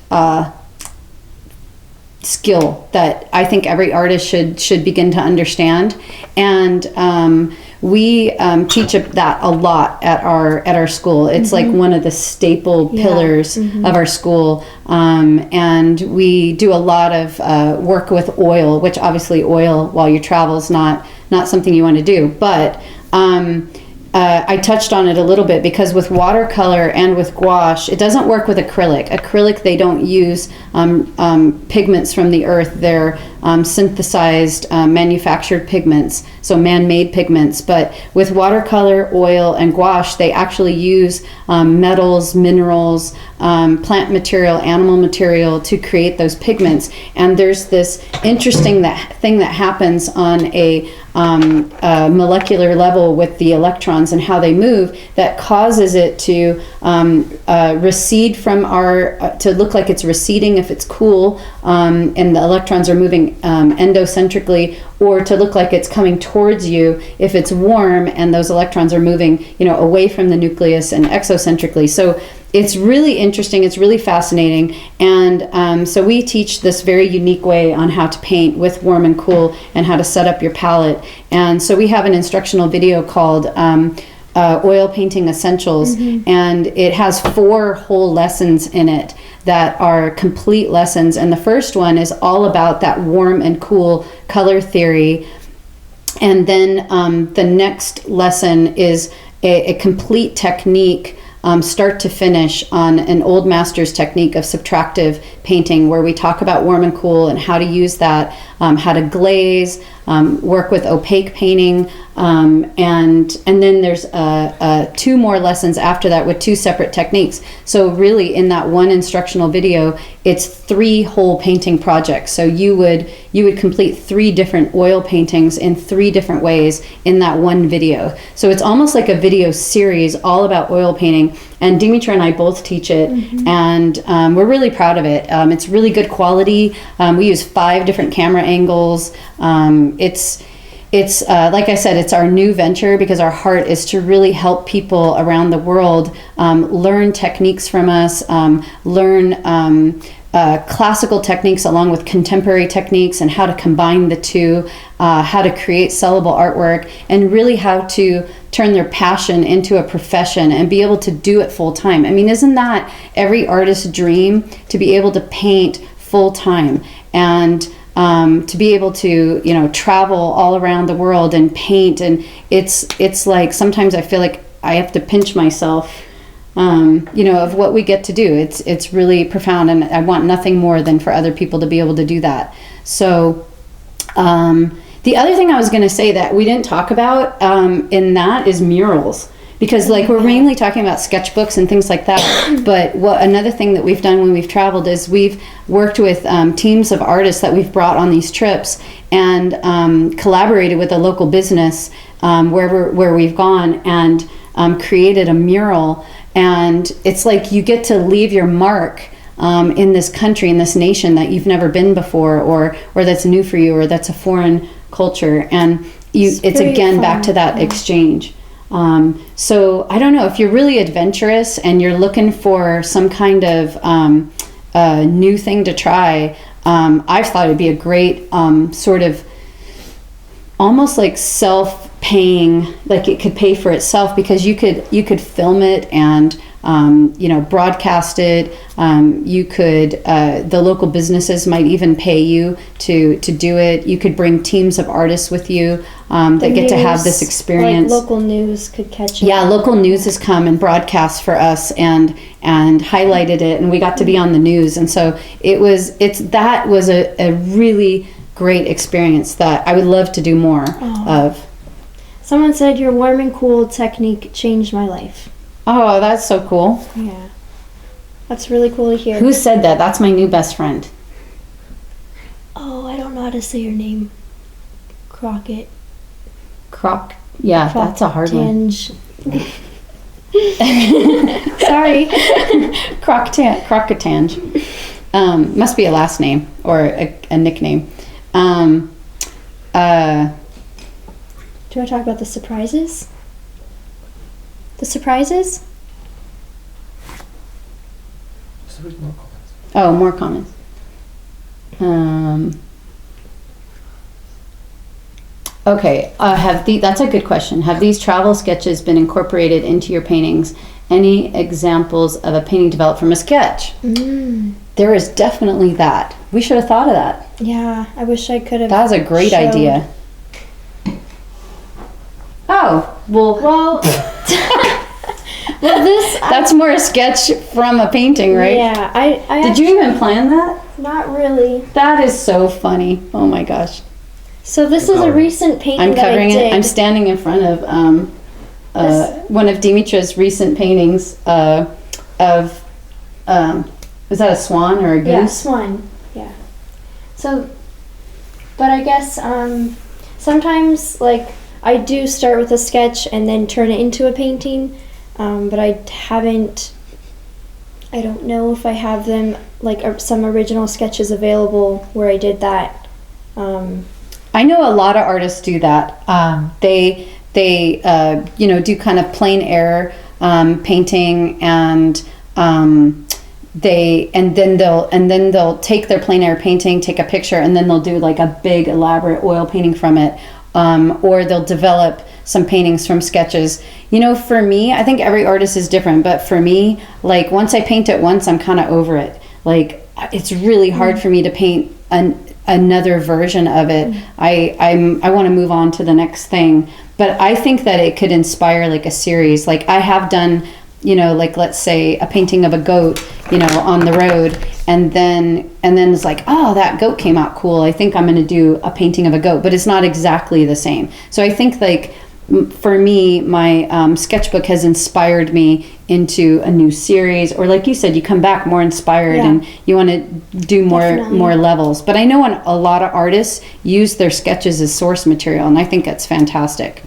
skill that I think every artist should begin to understand, and we teach that a lot at our school. It's like one of the staple pillars of our school, and we do a lot of work with oil, which obviously oil while you travel is not something you want to do, but I touched on it a little bit because with watercolor and with gouache, it doesn't work with acrylic. Acrylic, they don't use pigments from the earth. They're synthesized, manufactured pigments, so man-made pigments. But with watercolor, oil, and gouache, they actually use metals, minerals, plant material, animal material to create those pigments. And there's this interesting thing that happens on a molecular level with the electrons and how they move that causes it to recede from to look like it's receding if it's cool, and the electrons are moving endocentrically, or to look like it's coming towards you if it's warm and those electrons are moving, you know, away from the nucleus and exocentrically. So it's really interesting, it's really fascinating, and so we teach this very unique way on how to paint with warm and cool and how to set up your palette. And so we have an instructional video called Oil Painting Essentials, and it has 4 whole lessons in it that are complete lessons. And the first one is all about that warm and cool color theory, and then the next lesson is a complete technique, start to finish, on an old master's technique of subtractive painting, where we talk about warm and cool and how to use that, how to glaze, work with opaque painting, and then there's 2 more lessons after that with 2 separate techniques. So really, in that one instructional video, it's 3 whole painting projects. So you would complete 3 different oil paintings in 3 different ways in that one video. So it's almost like a video series all about oil painting. And Dimitra and I both teach it, and we're really proud of it. It's really good quality. We use 5 different camera angles. It's like I said, it's our new venture because our heart is to really help people around the world learn techniques from us, learn classical techniques along with contemporary techniques, and how to combine the two, how to create sellable artwork, and really how to turn their passion into a profession and be able to do it full time. I mean, isn't that every artist's dream, to be able to paint full time and to be able to, you know, travel all around the world and paint? And it's like sometimes I feel like I have to pinch myself, you know, of what we get to do. It's really profound, and I want nothing more than for other people to be able to do that. So the other thing I was going to say that we didn't talk about in that is murals, because like we're mainly talking about sketchbooks and things like that. But another thing that we've done when we've traveled is we've worked with teams of artists that we've brought on these trips, and collaborated with a local business where we've gone, and created a mural. And it's like you get to leave your mark in this country, in this nation that you've never been before, or that's new for you, or that's a foreign culture. And it's again fun. Back to that exchange. So I don't know, if you're really adventurous and you're looking for some kind of new thing to try, I've thought it'd be a great sort of almost like self paying, like it could pay for itself, because you could film it and broadcast it. You could, the local businesses might even pay you to do it. You could bring teams of artists with you that get to have this experience. Like local news could catch it. Yeah, local news has come and broadcast for us and highlighted it, and we got to be on the news. And so that was a really great experience that I would love to do more of. Someone said your warm and cool technique changed my life. Oh, that's so cool. Yeah. That's really cool to hear. Who said that? That's my new best friend. Oh, I don't know how to say your name. Crockett. Yeah, that's a hard one. Sorry. Crocketange. Must be a last name or a nickname. Do you want to talk about the surprises? The surprises? More comments. Oh, more comments. Okay, that's a good question. Have these travel sketches been incorporated into your paintings? Any examples of a painting developed from a sketch? There is definitely that. We should have thought of that. Yeah, I wish I could have. That was a great idea. Oh, well, that's more a sketch from a painting, right? Yeah, I Did you even plan that? Not really. That is so funny. Oh my gosh. So this is a recent painting I'm covering it. I'm standing in front of one of Dimitra's recent paintings of was that a swan or a goose? Yeah, swan. Yeah. So, but I guess sometimes like I do start with a sketch and then turn it into a painting, but I don't know if I have them like some original sketches available where I did that. I know a lot of artists do that. They do kind of plein air painting, and then they'll take their plein air painting, take a picture, and then they'll do like a big elaborate oil painting from it, or they'll develop some paintings from sketches. For me, I think every artist is different, but for me, like once I paint it once, I'm kind of over it. Like it's really hard for me to paint another version of it. I want to move on to the next thing, but I think that it could inspire like a series. Like I have done, like let's say a painting of a goat, on the road, and then it's like, oh, that goat came out cool. I think I'm going to do a painting of a goat, but it's not exactly the same. So I think like for me, my sketchbook has inspired me into a new series, or like you said, you come back more inspired and you want to do more levels. But I know a lot of artists use their sketches as source material, and I think that's fantastic.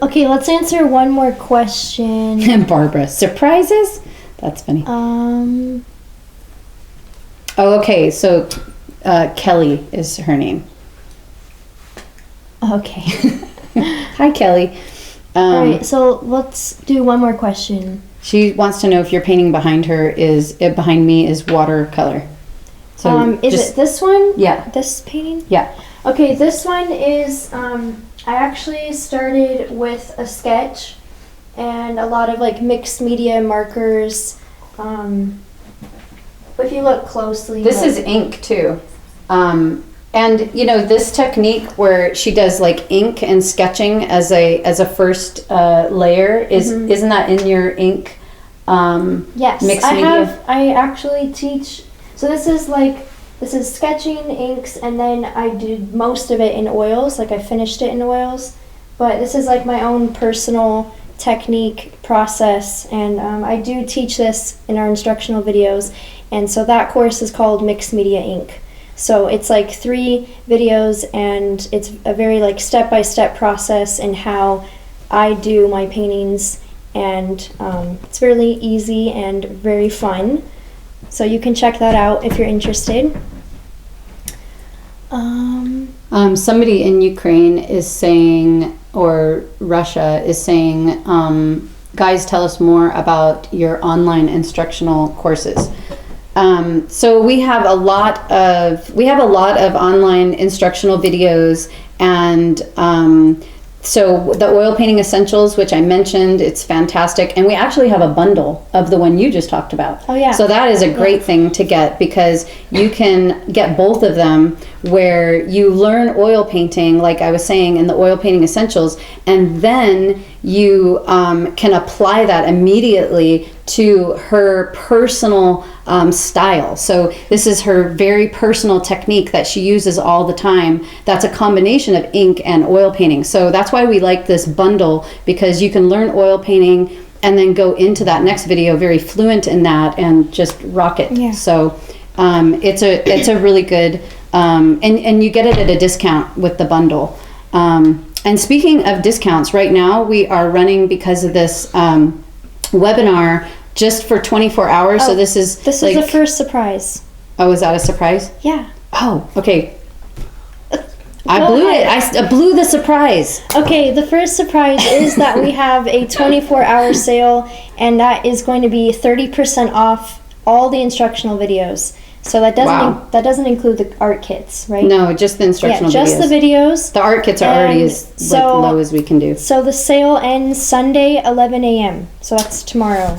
Okay, let's answer one more question. Barbara, surprises? That's funny. Okay, so Kelly is her name. Okay. Hi, Kelly. All right, so let's do one more question. She wants to know if your painting behind me is watercolor. So is it this one? Yeah. This painting? Yeah. Okay, this one is, I actually started with a sketch and a lot of like mixed media markers. If you look closely. This is ink too. And this technique where she does like ink and sketching as a first layer isn't that in your ink? Yes, mixed media? I actually teach. So this is sketching, inks, and then I did most of it in oils. Like I finished it in oils, but this is like my own personal technique process, and I do teach this in our instructional videos. And so that course is called Mixed Media Ink. So it's like 3 videos, and it's a very like step-by-step process in how I do my paintings, and it's really easy and very fun. So you can check that out if you're interested. Somebody in Ukraine is saying, or Russia is saying, guys, tell us more about your online instructional courses. So we have a lot of online instructional videos, and so the oil painting essentials, which I mentioned, it's fantastic, and we actually have a bundle of the one you just talked about. Oh yeah. So that is a great thing to get, because you can get both of them, where you learn oil painting, like I was saying, in the oil painting essentials, and then you can apply that immediately to her personal style. So this is her very personal technique that she uses all the time. That's a combination of ink and oil painting. So that's why we like this bundle, because you can learn oil painting and then go into that next video very fluent in that and just rock it. Yeah. So it's a really good, and you get it at a discount with the bundle. And speaking of discounts, right now we are running, because of this webinar, just for 24 hours. So this is the first surprise. Oh, is that a surprise? Yeah. Oh, okay. I Go blew ahead. it. I blew the surprise. Okay, the first surprise is that we have a 24-hour sale, and that is going to be 30% off all the instructional videos. So that doesn't include the art kits, right? No, just the instructional videos. Just the videos. The art kits are already as low as we can do. So the sale ends Sunday, 11 a.m. So that's tomorrow.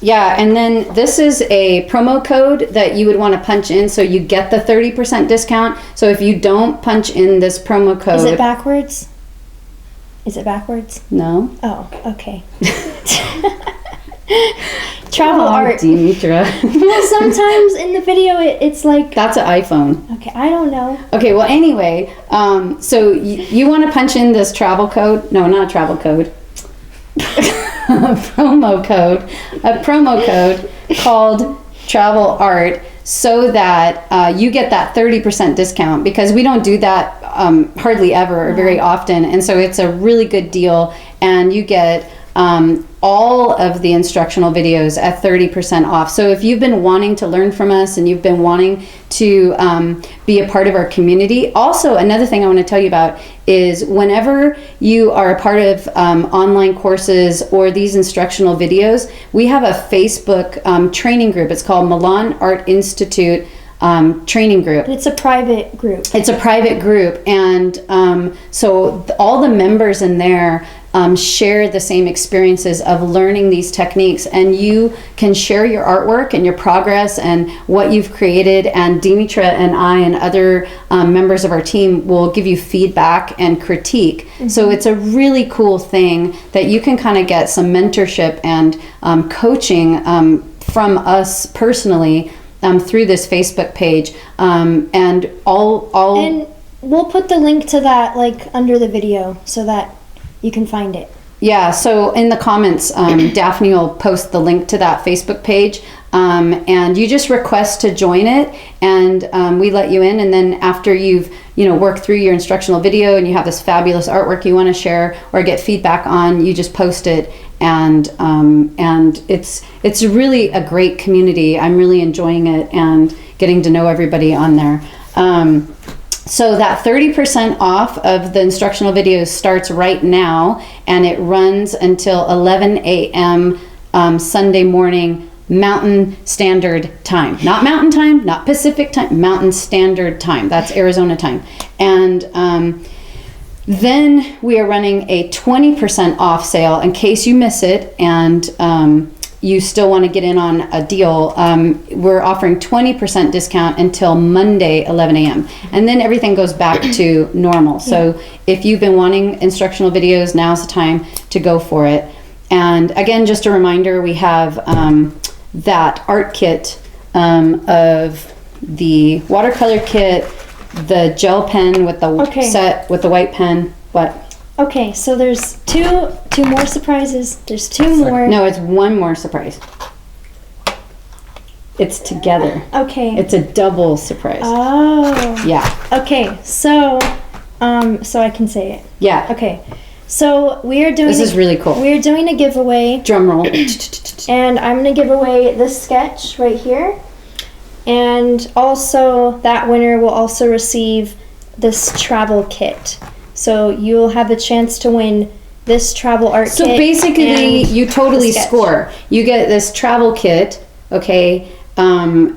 Yeah, and then this is a promo code that you would want to punch in, so you get the 30% discount. So if you don't punch in this promo code... Is it backwards? Is it backwards? No. Oh, okay. Travel art. Demetra. Well, sometimes in the video it's like... That's an iPhone. Okay, I don't know. Okay, well, anyway, so you want to punch in this travel code? No, not a travel code. a promo code called Travel Art, so that you get that 30% discount, because we don't do that hardly ever or very often, and so it's a really good deal, and you get all of the instructional videos at 30% off. So if you've been wanting to learn from us and you've been wanting to be a part of our community, also another thing I want to tell you about is whenever you are a part of online courses or these instructional videos, we have a Facebook training group. It's called Milan Art Institute training group. It's a private group. It's a private group, and so all the members in there share the same experiences of learning these techniques, and you can share your artwork and your progress and what you've created, and Demetra and I and other members of our team will give you feedback and critique. Mm-hmm. So it's a really cool thing that you can kind of get some mentorship and coaching from us personally through this Facebook page, and all and we'll put the link to that like under the video so that you can find it. Yeah, so in the comments, Daphne will post the link to that Facebook page, and you just request to join it, and we let you in, and then after you've worked through your instructional video and you have this fabulous artwork you want to share or get feedback on, you just post it, and it's really a great community. I'm really enjoying it and getting to know everybody on there. So that 30% off of the instructional videos starts right now, and it runs until 11 a.m. Sunday morning, Mountain Standard Time. Not Mountain Time, not Pacific Time, Mountain Standard Time. That's Arizona time. And then we are running a 20% off sale in case you miss it, and you still want to get in on a deal. We're offering 20% discount until Monday, 11 a.m. And then everything goes back to normal. So if you've been wanting instructional videos, now's the time to go for it. And again, just a reminder, we have that art kit of the watercolor kit, the gel pen with the set with the white pen. What? Okay, so there's two more surprises. There's two more. No, it's one more surprise. It's together. Okay. It's a double surprise. Oh. Yeah. Okay, so I can say it. Yeah. Okay. So we are doing. This is really cool. We are doing a giveaway. Drum roll. And I'm gonna give away this sketch right here, and also that winner will also receive this travel kit. So you'll have a chance to win this travel art kit. So basically, you totally score. You get this travel kit, okay,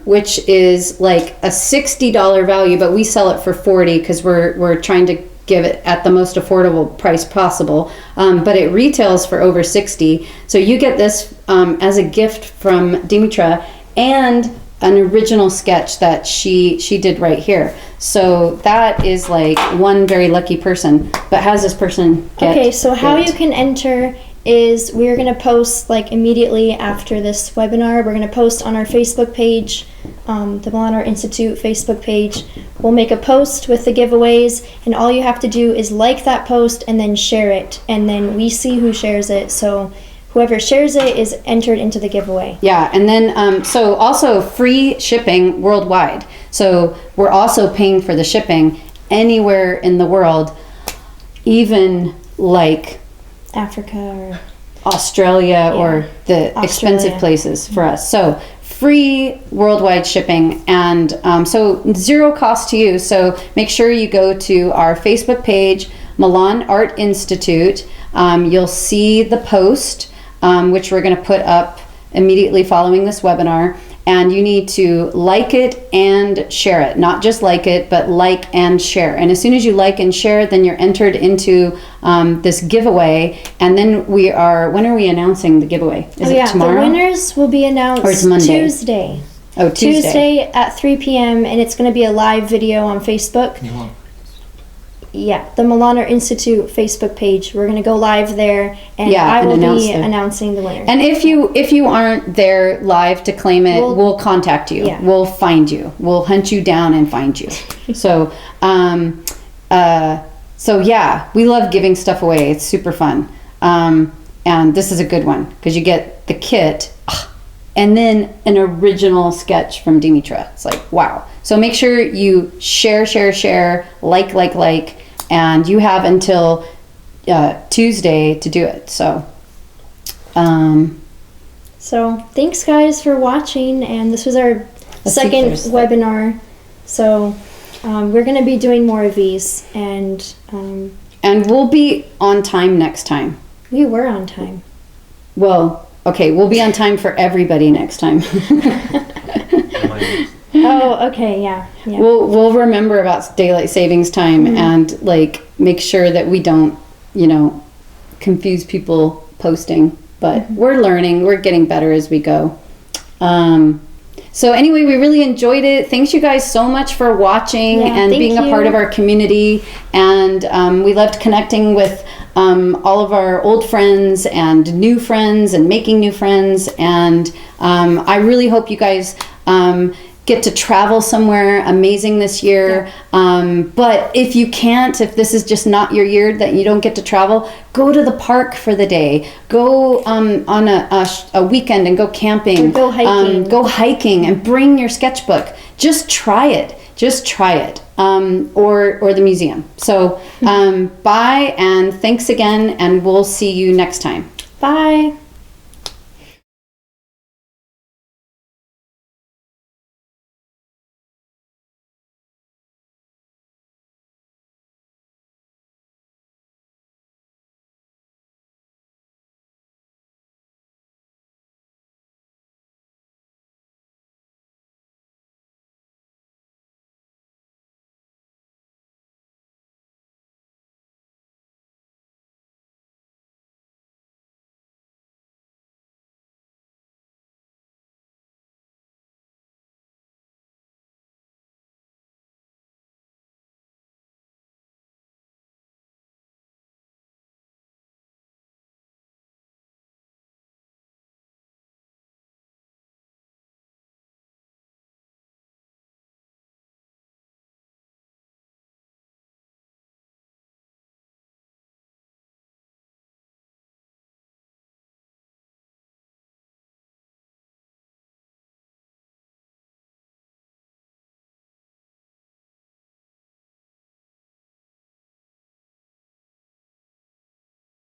which is like a $60 value, but we sell it for $40 because we're trying to give it at the most affordable price possible. But it retails for over $60. So you get this as a gift from Dimitra, and an original sketch that she did right here. So that is like one very lucky person. But how does this person get Okay, so how it? you can enter is we're going to post like immediately after this webinar. We're going to post on our Facebook page, the Milan Art Institute Facebook page. We'll make a post with the giveaways, and all you have to do is like that post and then share it, and then we see who shares it. So whoever shares it is entered into the giveaway. Yeah, and then so also free shipping worldwide. So we're also paying for the shipping anywhere in the world, even like Africa or Australia or the Australia. expensive places for us. So free worldwide shipping, and so zero cost to you. So make sure you go to our Facebook page, Milan Art Institute. You'll see the post, which we're going to put up immediately following this webinar. And you need to like it and share it. Not just like it, but like and share. And as soon as you like and share, then you're entered into this giveaway. And then when are we announcing the giveaway? Is it tomorrow? The winners will be announced Or it's Monday? Tuesday. Oh, Tuesday. Tuesday at 3 p.m. and it's going to be a live video on Facebook. Milan. Yeah, the Milan Art Institute Facebook page. We're going to go live there, and Yeah, I and will announce be there. announcing the winner. And if you aren't there live to claim it, we'll contact you. Yeah. We'll find you. We'll hunt you down and find you. So, so yeah, we love giving stuff away. It's super fun. And this is a good one because you get the kit and then an original sketch from Dimitra. It's like, wow. So make sure you share, like, and you have until Tuesday to do it. So, So thanks guys for watching, and this was our Let's see if second there's- webinar. So we're going to be doing more of these, and and we'll be on time next time. we were on time. Well, okay, we'll be on time for everybody next time. Oh, okay, yeah. We'll remember about daylight savings time and like make sure that we don't, confuse people posting. But we're learning, we're getting better as we go. So anyway, we really enjoyed it. Thanks you guys so much for watching Yeah, and thank being a part you. of our community. And we loved connecting with all of our old friends and new friends and making new friends. And I really hope you guys get to travel somewhere amazing this year. But if you can't, if this is just not your year that you don't get to travel, go to the park for the day. Go on a weekend and go camping. Or go hiking. Go hiking and bring your sketchbook. Just try it. Or the museum. So bye and thanks again, and we'll see you next time. Bye.